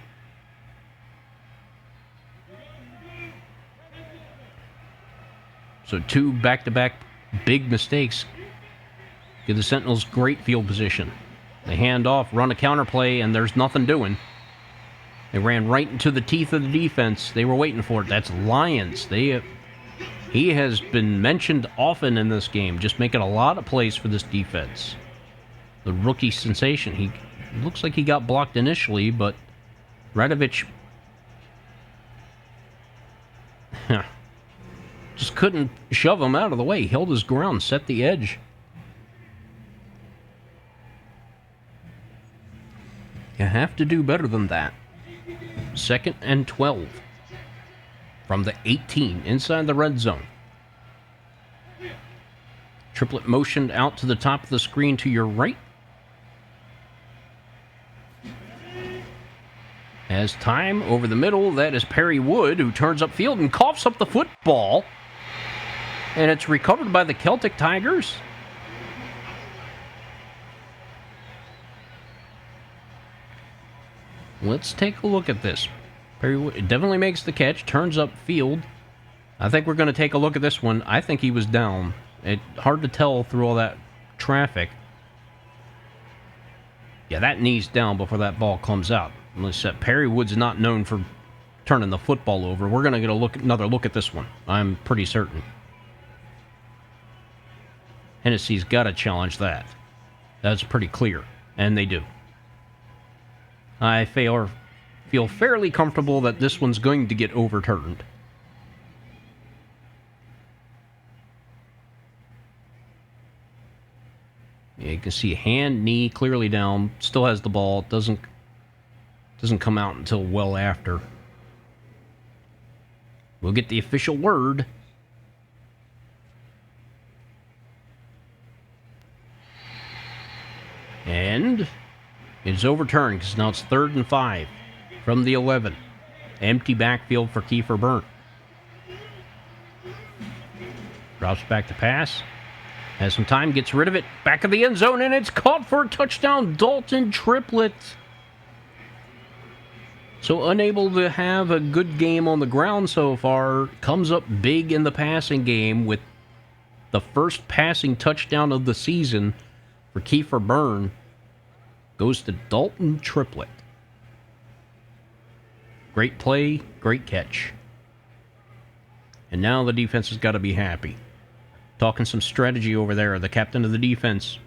Speaker 1: So 2 back-to-back big mistakes give the Sentinels great field position. They hand off, run a counterplay, and there's nothing doing. They ran right into the teeth of the defense. They were waiting for it. That's Lyons. He has been mentioned often in this game, just making a lot of plays for this defense. The rookie sensation. He looks like he got blocked initially, but Radovich just couldn't shove him out of the way. He held his ground, set the edge. You have to do better than that. 2nd and 12. From the 18, inside the red zone. Triplett motioned out to the top of the screen to your right. As time over the middle, that is Perry Wood, who turns upfield and coughs up the football. And it's recovered by the Celtic Tigers. Let's take a look at this. Perry Wood definitely makes the catch, turns upfield. I think we're going to take a look at this one. I think he was down. It's hard to tell through all that traffic. Yeah, that knee's down before that ball comes out. Perry Wood's not known for turning the football over. We're going to get another look at this one. I'm pretty certain. Hennessy's got to challenge that. That's pretty clear. And they do. I feel fairly comfortable that this one's going to get overturned. Yeah, you can see hand, knee clearly down. Still has the ball. Doesn't come out until well after. We'll get the official word. And It's overturned because now it's 3rd and 5 from the 11. Empty backfield for Kiefer Byrne. Drops back to pass. Has some time, gets rid of it. Back of the end zone, and it's caught for a touchdown. Dalton Triplett. So unable to have a good game on the ground so far. Comes up big in the passing game with the first passing touchdown of the season for Kiefer Byrne. Goes to Dalton Triplett. Great play, great catch. And now the defense has got to be happy. Talking some strategy over there, the captain of the defense.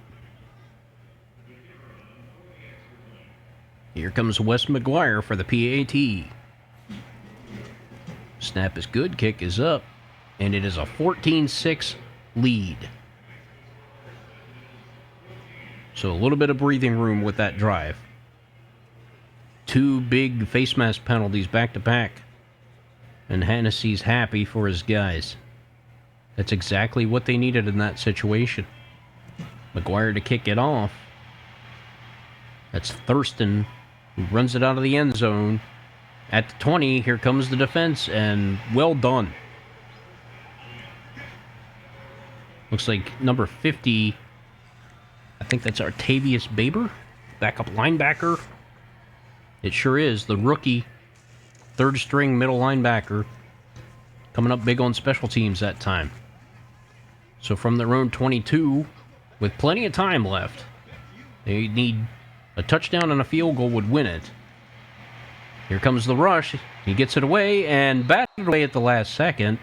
Speaker 1: Here comes Wes McGuire for the PAT. Snap is good, kick is up, and it is a 14-6 lead. So a little bit of breathing room with that drive. 2 big face mask penalties back-to-back. And Hennessy's happy for his guys. That's exactly what they needed in that situation. McGuire to kick it off. That's Thurston, who runs it out of the end zone. At the 20, here comes the defense, and well done. Looks like number 50, I think that's Artavius Baber, backup linebacker. It sure is, the rookie, 3rd string middle linebacker, coming up big on special teams that time. So from their own 22, with plenty of time left, they need a touchdown and a field goal would win it. Here comes the rush. He gets it away and batted away at the last second.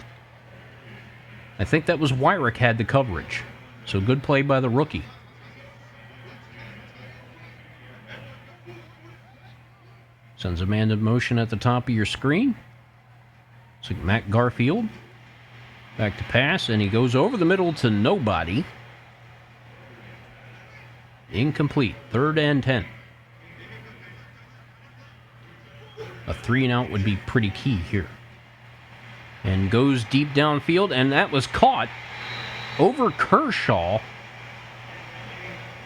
Speaker 1: I think that was Wyrick had the coverage. So good play by the rookie. Sends a man in motion at the top of your screen. It's like Matt Garfield. Back to pass, and he goes over the middle to nobody. Incomplete. 3rd and 10. A 3-and-out would be pretty key here. And goes deep downfield, and that was caught over Kershaw,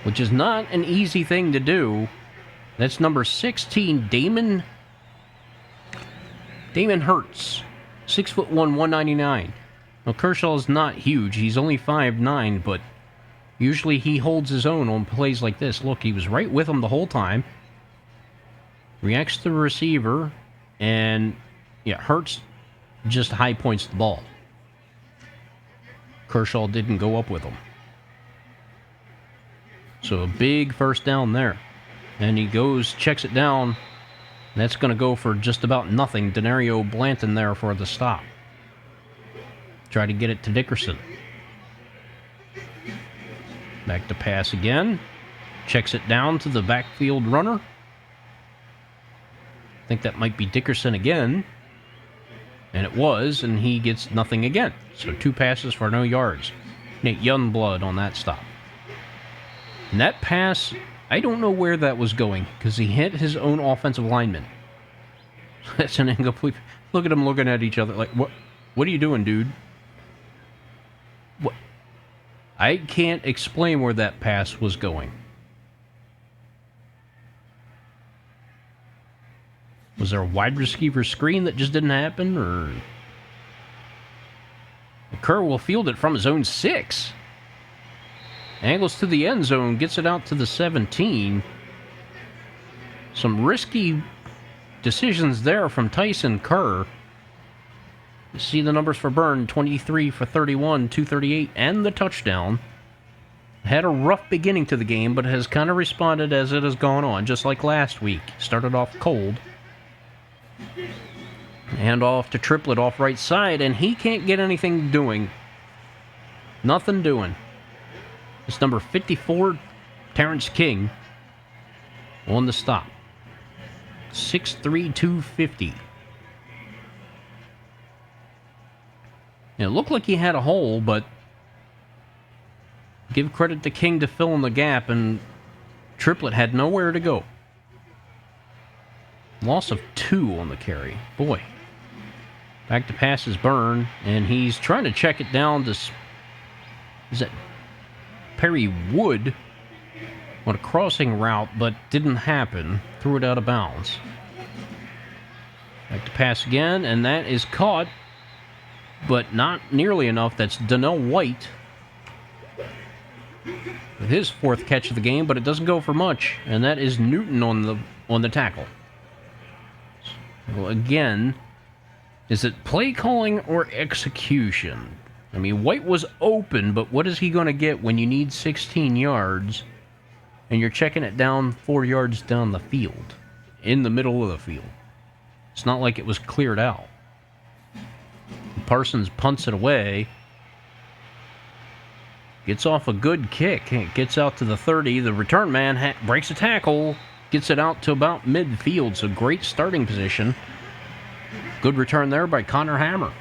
Speaker 1: which is not an easy thing to do. That's number 16, Damon Hurts. 6'1", 199. Now, Kershaw's not huge. He's only 5'9", but usually he holds his own on plays like this. Look, he was right with him the whole time. Reacts to the receiver, and yeah, Hurts just high points the ball. Kershaw didn't go up with him. So a big first down there. And he goes, checks it down. And that's going to go for just about nothing. Denario Blanton there for the stop. Try to get it to Dickerson. Back to pass again. Checks it down to the backfield runner. I think that might be Dickerson again. And it was, and he gets nothing again. So 2 passes for no yards. Nate Youngblood on that stop. And that pass, I don't know where that was going, because he hit his own offensive lineman. That's an incomplete. Look at them looking at each other like, what are you doing, dude? What? I can't explain where that pass was going. Was there a wide receiver screen that just didn't happen, or Kerr will field it from his own 6. Angles to the end zone, gets it out to the 17. Some risky decisions there from Tyson Kerr. You see the numbers for Byrne, 23 for 31, 238, and the touchdown. Had a rough beginning to the game, but has kind of responded as it has gone on, just like last week. Started off cold. Hand off to Triplett off right side, and he can't get anything doing. Nothing doing. It's number 54, Terrence King, on the stop. 6'3", 250. It looked like he had a hole, but give credit to King to fill in the gap, and Triplett had nowhere to go. Loss of 2 on the carry. Boy. Back to pass is Byrne, and he's trying to check it down to... Is that Perry Wood? on a crossing route, but didn't happen. Threw it out of bounds. Back to pass again, and that is caught, but not nearly enough. That's Donnell White with his 4th catch of the game, but it doesn't go for much, and that is Newton on the tackle. Well, again, is it play calling or execution? I mean, White was open, but what is he going to get when you need 16 yards and you're checking it down 4 yards down the field, in the middle of the field? It's not like it was cleared out. Parsons punts it away. Gets off a good kick. It gets out to the 30. The return man breaks a tackle. Gets it out to about midfield. So great starting position. Good return there by Connor Hammer.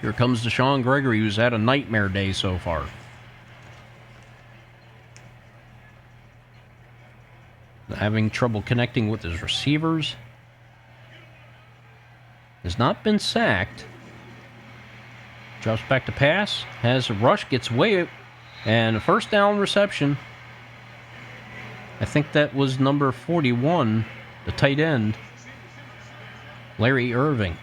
Speaker 1: Here comes Deshaun Gregory, who's had a nightmare day so far. Having trouble connecting with his receivers. Has not been sacked. Drops back to pass. Has a rush, gets away, and a first down reception. I think that was number 41, the tight end, Larry Irving.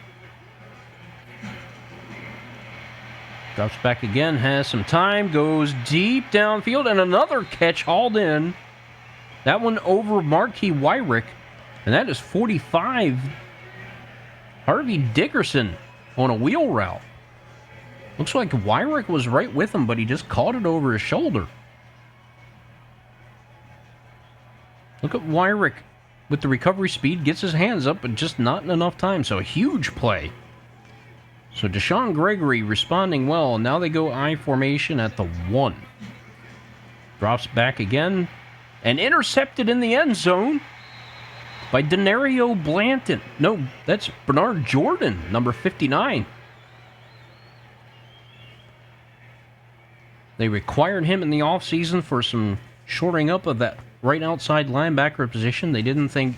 Speaker 1: Drops back again, has some time, goes deep downfield, and another catch hauled in. That one over Marquis Wyrick, and that is 45. Harvey Dickerson on a wheel route. Looks like Wyrick was right with him, but he just caught it over his shoulder. Look at Wyrick with the recovery speed, gets his hands up, but just not in enough time. So a huge play. So Deshaun Gregory responding well. Now they go I formation at the 1. Drops back again. And intercepted in the end zone by Denario Blanton. No, that's Bernard Jordan, number 59. They required him in the offseason for some shoring up of that right outside linebacker position. They didn't think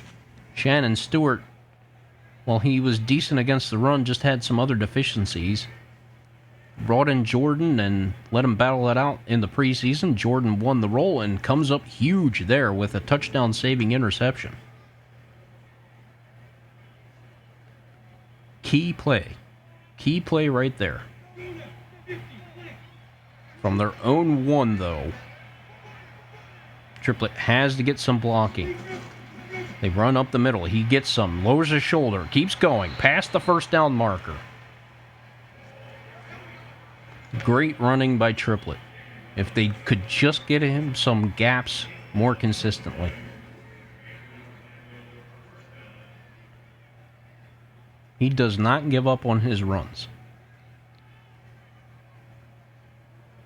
Speaker 1: Shannon Stewart, while he was decent against the run, just had some other deficiencies. Brought in Jordan and let him battle it out in the preseason. Jordan won the role and comes up huge there with a touchdown-saving interception. Key play. Key play right there. From their own 1, though. Triplett has to get some blocking. They run up the middle. He gets some. Lowers his shoulder. Keeps going. Past the first down marker. Great running by Triplett. If they could just get him some gaps more consistently. He does not give up on his runs.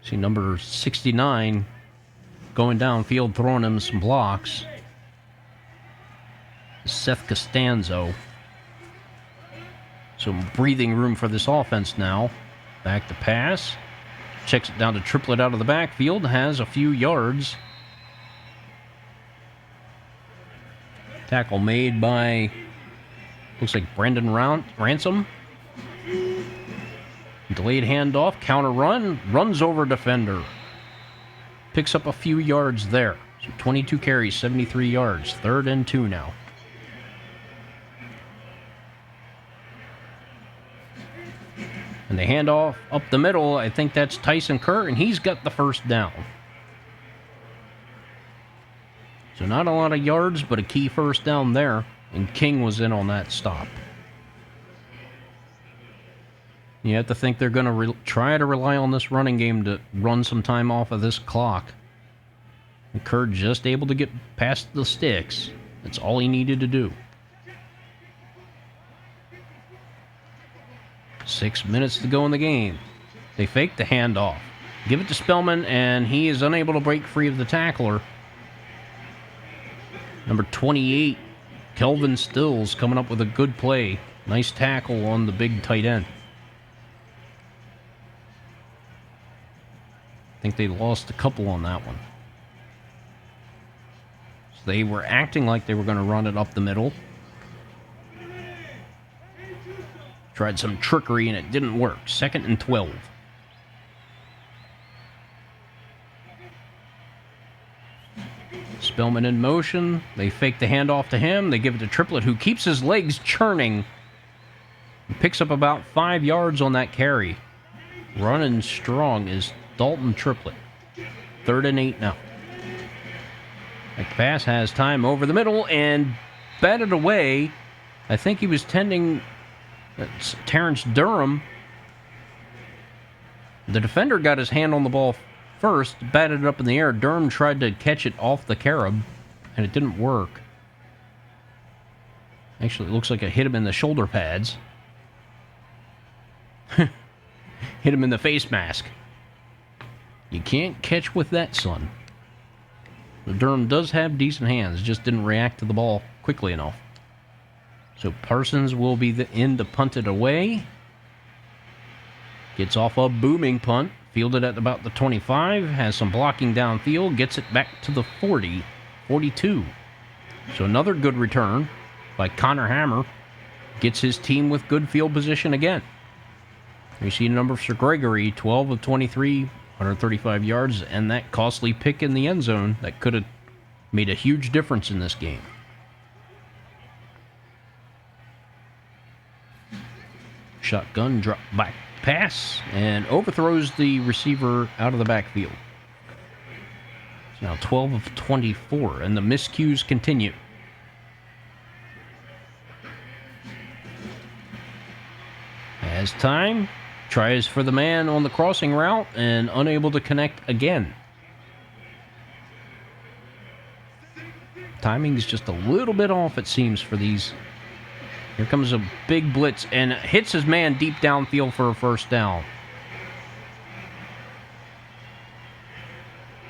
Speaker 1: See number 69 going downfield, throwing him some blocks. Seth Costanzo. Some breathing room for this offense now. Back to pass. Checks it down to Triplett out of the backfield. Has a few yards. Tackle made by, looks like Brendan Ransom. Delayed handoff, counter run, runs over defender. Picks up a few yards there. So 22 carries, 73 yards. 3rd and 2 now. And they hand off up the middle. I think that's Tyson Kerr, and he's got the first down. So not a lot of yards, but a key first down there. And King was in on that stop. You have to think they're going to try to rely on this running game to run some time off of this clock. And Kerr just able to get past the sticks. That's all he needed to do. 6 minutes to go in the game. They fake the handoff. Give it to Spellman, and he is unable to break free of the tackler. Number 28, Kelvin Stills, coming up with a good play. Nice tackle on the big tight end. I think they lost a couple on that one. So they were acting like they were going to run it up the middle. Tried some trickery and it didn't work. 2nd and 12. Spellman in motion. They fake the handoff to him. They give it to Triplett, who keeps his legs churning. He picks up about 5 yards on that carry. Running strong is Dalton Triplett. 3rd and 8 now. The pass has time over the middle and batted away. I think he was tending Terrence Durham. The defender got his hand on the ball first, batted it up in the air. Durham tried to catch it off the carob, and it didn't work. Actually, it looks like it hit him in the shoulder pads. Hit him in the face mask. You can't catch with that, son. Durham does have decent hands, just didn't react to the ball quickly enough. So Parsons will be in to punt it away. Gets off a booming punt, fielded at about the 25, has some blocking downfield, gets it back to the 40, 42. So another good return by Connor Hammer. Gets his team with good field position again. You see the numbers for Gregory, 12 of 23, 135 yards, and that costly pick in the end zone that could have made a huge difference in this game. Shotgun drop back pass and overthrows the receiver out of the backfield. It's now 12 of 24, and the miscues continue. Has time. Tries for the man on the crossing route and unable to connect again. Timing is just a little bit off, it seems, for these. Here comes a big blitz and hits his man deep downfield for a first down.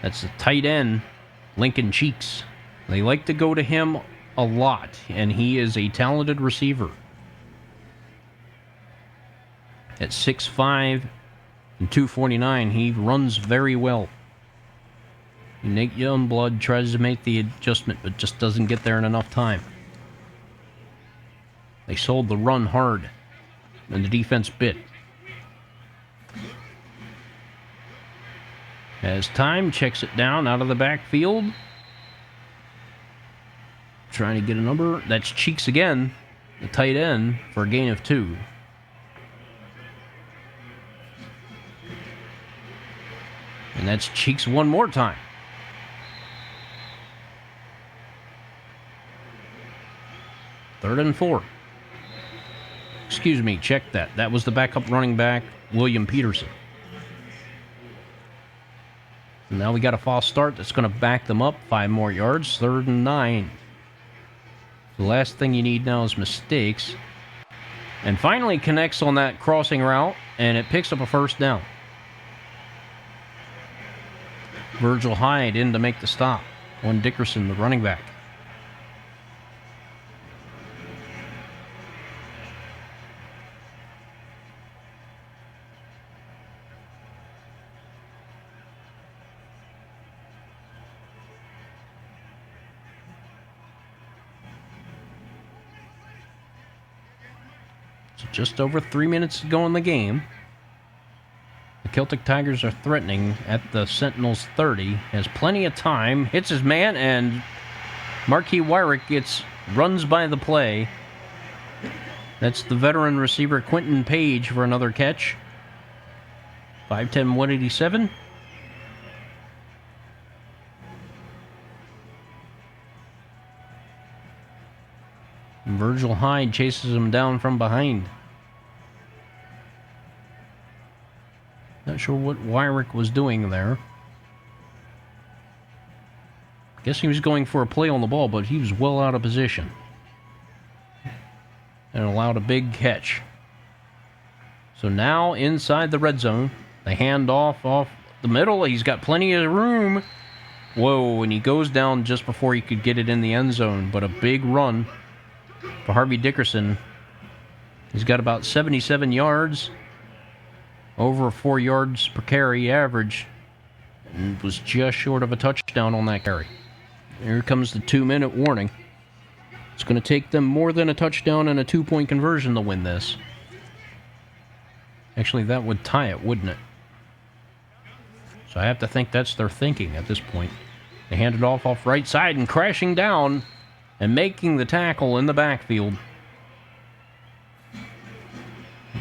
Speaker 1: That's the tight end, Lincoln Cheeks. They like to go to him a lot, and he is a talented receiver. At 6'5" and 249, he runs very well. Nate Youngblood tries to make the adjustment, but just doesn't get there in enough time. They sold the run hard, and the defense bit. Has time, checks it down out of the backfield. Trying to get a number. That's Cheeks again, the tight end, for a gain of 2. And that's Cheeks one more time. Third and 4. Excuse me, check that. That was the backup running back, William Peterson. And now we got a false start that's going to back them up 5 more yards. 3rd and 9. The last thing you need now is mistakes. And finally connects on that crossing route, and it picks up a first down. Virgil Hyde in to make the stop. One Dickerson, the running back. So just over 3 minutes to go in the game. The Celtic Tigers are threatening at the Sentinels 30. Has plenty of time. Hits his man, and Marquis Wyrick runs by the play. That's the veteran receiver Quentin Page for another catch. 5'10", 187. Virgil Hyde chases him down from behind. Not sure what Wyrick was doing there. Guess he was going for a play on the ball, but he was well out of position. And allowed a big catch. So now inside the red zone. They hand off the middle. He's got plenty of room. Whoa, and he goes down just before he could get it in the end zone. But a big run for Harvey Dickerson. He's got about 77 yards. Over 4 yards per carry average, and was just short of a touchdown on that carry. Here comes the 2-minute warning. It's going to take them more than a touchdown and a 2-point conversion to win this. Actually, that would tie it, wouldn't it? So I have to think that's their thinking at this point. They hand it off right side and crashing down and making the tackle in the backfield.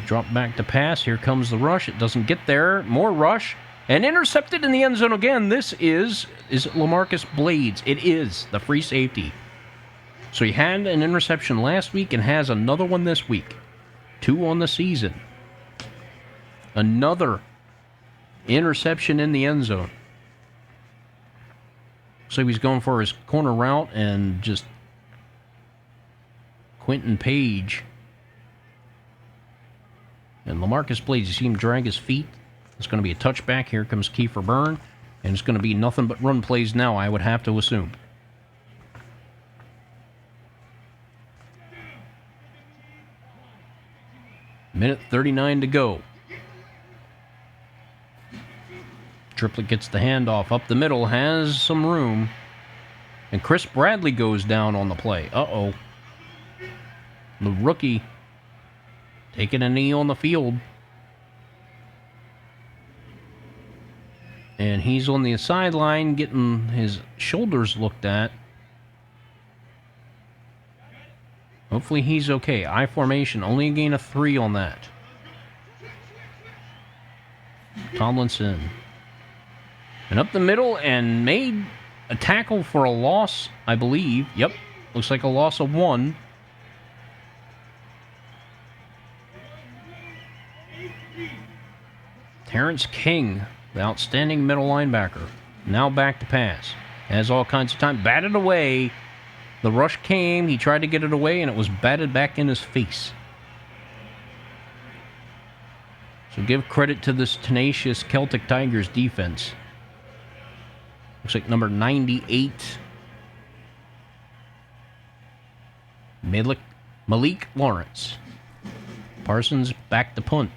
Speaker 1: Drop back to pass. Here comes the rush. It doesn't get there. More rush. And intercepted in the end zone again. This is it LaMarcus Blades? It is the free safety. So he had an interception last week and has another one this week. 2 on the season. Another interception in the end zone. So he's going for his corner route and just Quentin Page. And LaMarcus Blades, you see him drag his feet. It's going to be a touchback. Here comes Kiefer Byrne. And it's going to be nothing but run plays now, I would have to assume. Minute 39 to go. Triplett gets the handoff up the middle, has some room. And Chris Bradley goes down on the play. Uh-oh. The rookie taking a knee on the field. And he's on the sideline getting his shoulders looked at. Hopefully he's okay. I formation, only a gain of 3 on that. Tomlinson. And up the middle and made a tackle for a loss, I believe. Yep, looks like a loss of 1. Terrence King, the outstanding middle linebacker. Now back to pass. Has all kinds of time. Batted away. The rush came. He tried to get it away, and it was batted back in his face. So give credit to this tenacious Celtic Tigers defense. Looks like number 98. Malik Lawrence. Parsons back to punt.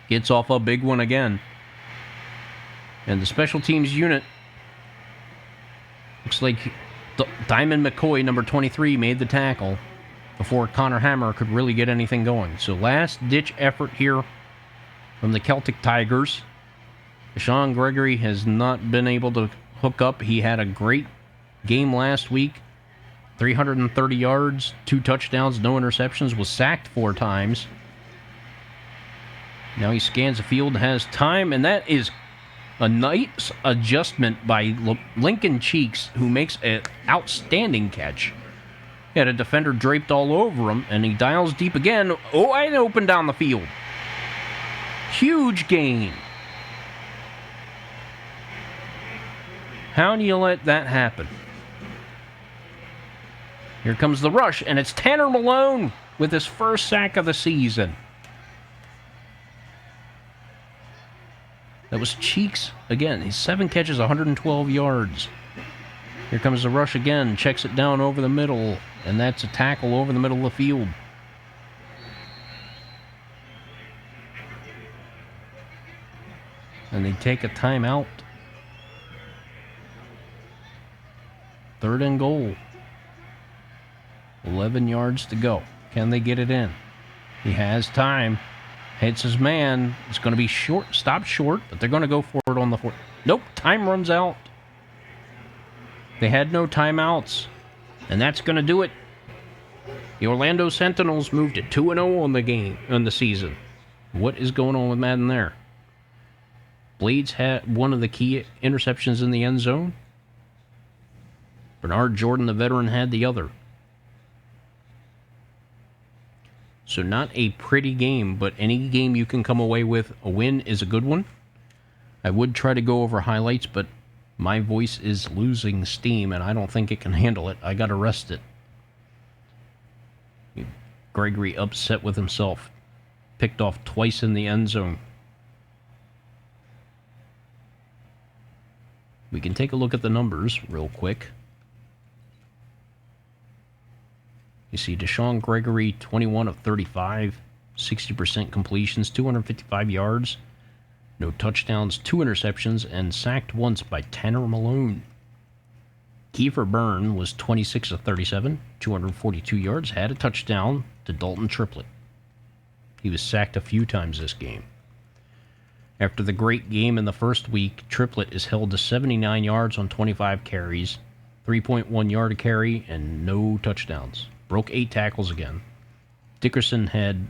Speaker 1: Gets off a big one again. And the special teams unit, looks like Diamond McCoy, number 23, made the tackle before Connor Hammer could really get anything going. So last-ditch effort here from the Celtic Tigers. Sean Gregory has not been able to hook up. He had a great game last week. 330 yards, 2 touchdowns, no interceptions, was sacked 4 times. Now he scans the field, has time, and that is a nice adjustment by Lincoln Cheeks, who makes an outstanding catch. He had a defender draped all over him, and he dials deep again. Oh, and open down the field. Huge gain. How do you let that happen? Here comes the rush, and it's Tanner Malone with his first sack of the season. That was Cheeks again. He's 7 catches, 112 yards. Here comes the rush again. Checks it down over the middle. And that's a tackle over the middle of the field. And they take a timeout. 3rd and goal. 11 yards to go. Can they get it in? He has time. Hits his man. It's going to be short. Stopped short, but they're going to go for it on the 4th. Nope, time runs out. They had no timeouts, and that's going to do it. The Orlando Sentinels moved to 2-0 on the game, on the season. What is going on with Madden there? Blades had one of the key interceptions in the end zone. Bernard Jordan, the veteran, had the other. So not a pretty game, but any game you can come away with a win is a good one. I would try to go over highlights, but my voice is losing steam, and I don't think it can handle it. I got to rest it. Gregory upset with himself. Picked off twice in the end zone. We can take a look at the numbers real quick. You see Deshaun Gregory, 21 of 35, 60% completions, 255 yards, no touchdowns, 2 interceptions, and sacked once by Tanner Malone. Kiefer Byrne was 26 of 37, 242 yards, had a touchdown to Dalton Triplett. He was sacked a few times this game. After the great game in the first week, Triplett is held to 79 yards on 25 carries, 3.1 yard a carry, and no touchdowns. Broke 8 tackles again. Dickerson had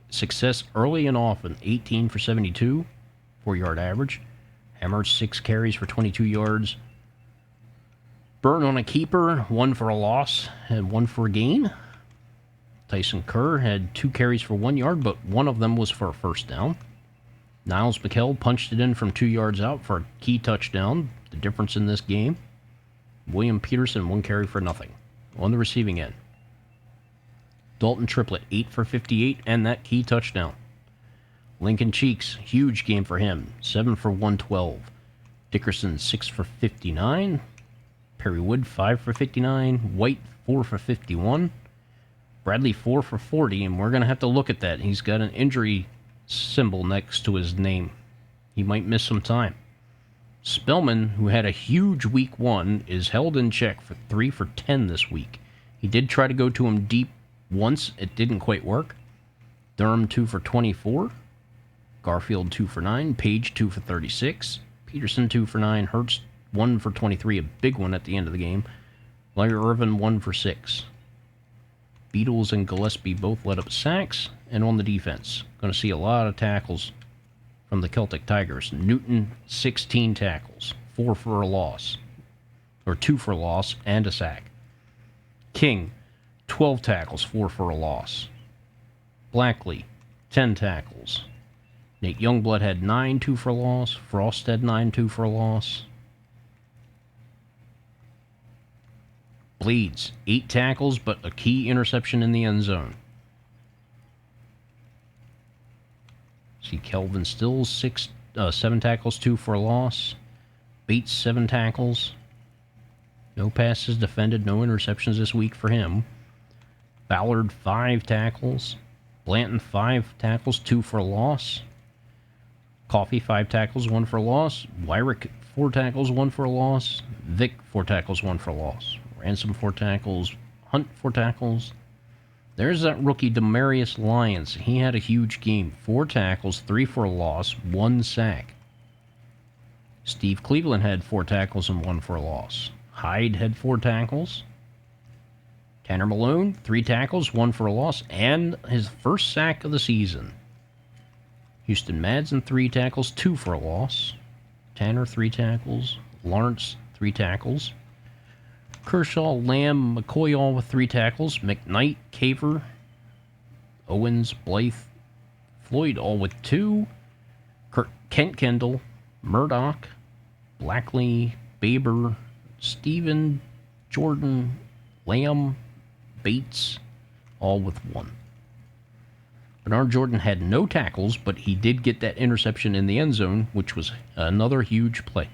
Speaker 1: success early and often, 18 for 72, 4-yard average. Hammered 6 carries for 22 yards. Burn on a keeper, 1 for a loss and 1 for a gain. Tyson Kerr had 2 carries for 1 yard, but one of them was for a first down. Niles McKell punched it in from 2 yards out for a key touchdown, the difference in this game. William Peterson, 1 carry for nothing on the receiving end. Dalton Triplett, 8 for 58, and that key touchdown. Lincoln Cheeks, huge game for him, 7 for 112. Dickerson, 6 for 59. Perry Wood, 5 for 59. White, 4 for 51. Bradley, 4 for 40, and we're going to have to look at that. He's got an injury symbol next to his name. He might miss some time. Spellman, who had a huge week 1, is held in check for 3 for 10 this week. He did try to go to him deep once. It didn't quite work. Durham, 2 for 24. Garfield, 2 for 9. Page, 2 for 36. Peterson, 2 for 9. Hertz, 1 for 23, a big one at the end of the game. Larry Irvin, 1 for 6. Beatles and Gillespie both let up sacks. And on the defense, going to see a lot of tackles from the Celtic Tigers. Newton, 16 tackles, 4 for a loss, or 2 for a loss and a sack. King, 12 tackles, 4 for a loss. Blackley, 10 tackles. Nate Youngblood had 9, 2 for a loss. Frost had 9, 2 for a loss. Bleeds, 8 tackles, but a key interception in the end zone. See Kelvin Stills, 7 tackles, 2 for a loss. Bates, 7 tackles. No passes defended, no interceptions this week for him. Ballard, 5 tackles. Blanton, 5 tackles, 2 for a loss. Coffey, 5 tackles, 1 for a loss. Wyrick, 4 tackles, 1 for a loss. Vic, 4 tackles, 1 for a loss. Ransom, 4 tackles. Hunt, 4 tackles. There's that rookie, Demarius Lyons. He had a huge game. 4 tackles, 3 for a loss, 1 sack. Steve Cleveland had 4 tackles and 1 for a loss. Hyde had 4 tackles. Tanner Malone, 3 tackles, 1 for a loss, and his first sack of the season. Houston Madsen, 3 tackles, 2 for a loss. Tanner, 3 tackles. Lawrence, 3 tackles. Kershaw, Lamb, McCoy all with 3 tackles. McKnight, Caver, Owens, Blythe, Floyd all with 2. Kent Kendall, Murdoch, Blackley, Baber, Steven, Jordan, Lamb, Bates, all with 1. Bernard Jordan had no tackles, but he did get that interception in the end zone, which was another huge play.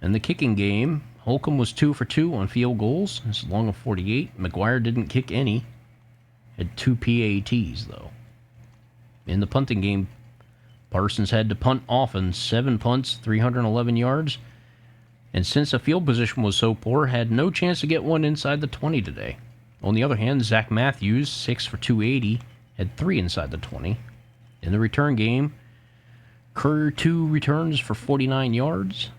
Speaker 1: In the kicking game, Holcomb was 2 for 2 on field goals. It's long of 48. McGuire didn't kick any. Had 2 PATs, though. In the punting game, Parsons had to punt often. 7 punts, 311 yards. And since the field position was so poor, had no chance to get one inside the 20 today. On the other hand, Zach Matthews, 6 for 280, had 3 inside the 20. In the return game, Kerr, 2 returns for 49 yards.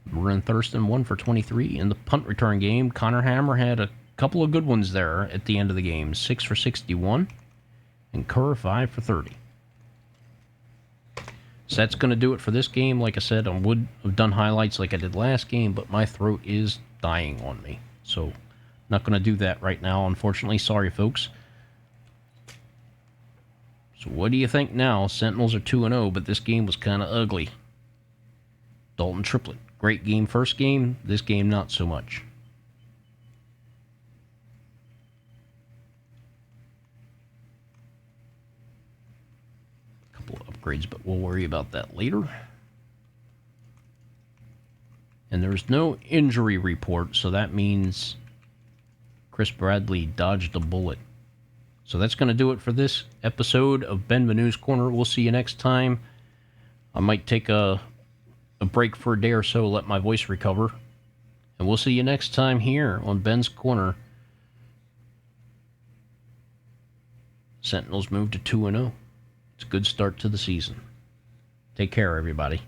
Speaker 1: Marin Thurston, 1 for 23. In the punt return game, Connor Hammer had a couple of good ones there at the end of the game. 6 for 61, and Kerr, 5 for 30. So that's going to do it for this game. Like I said, I would have done highlights like I did last game, but my throat is dying on me. So, not going to do that right now, unfortunately. Sorry, folks. So, what do you think now? Sentinels are 2-0, but this game was kind of ugly. Dalton Triplett. Great game first game. This game, not so much. Couple of upgrades, but we'll worry about that later. And there's no injury report, so that means Chris Bradley dodged a bullet. So that's going to do it for this episode of Ben Manu's Corner. We'll see you next time. I might take a break for a day or so, let my voice recover. And we'll see you next time here on Ben's Corner. Sentinels move to 2-0. It's a good start to the season. Take care, everybody.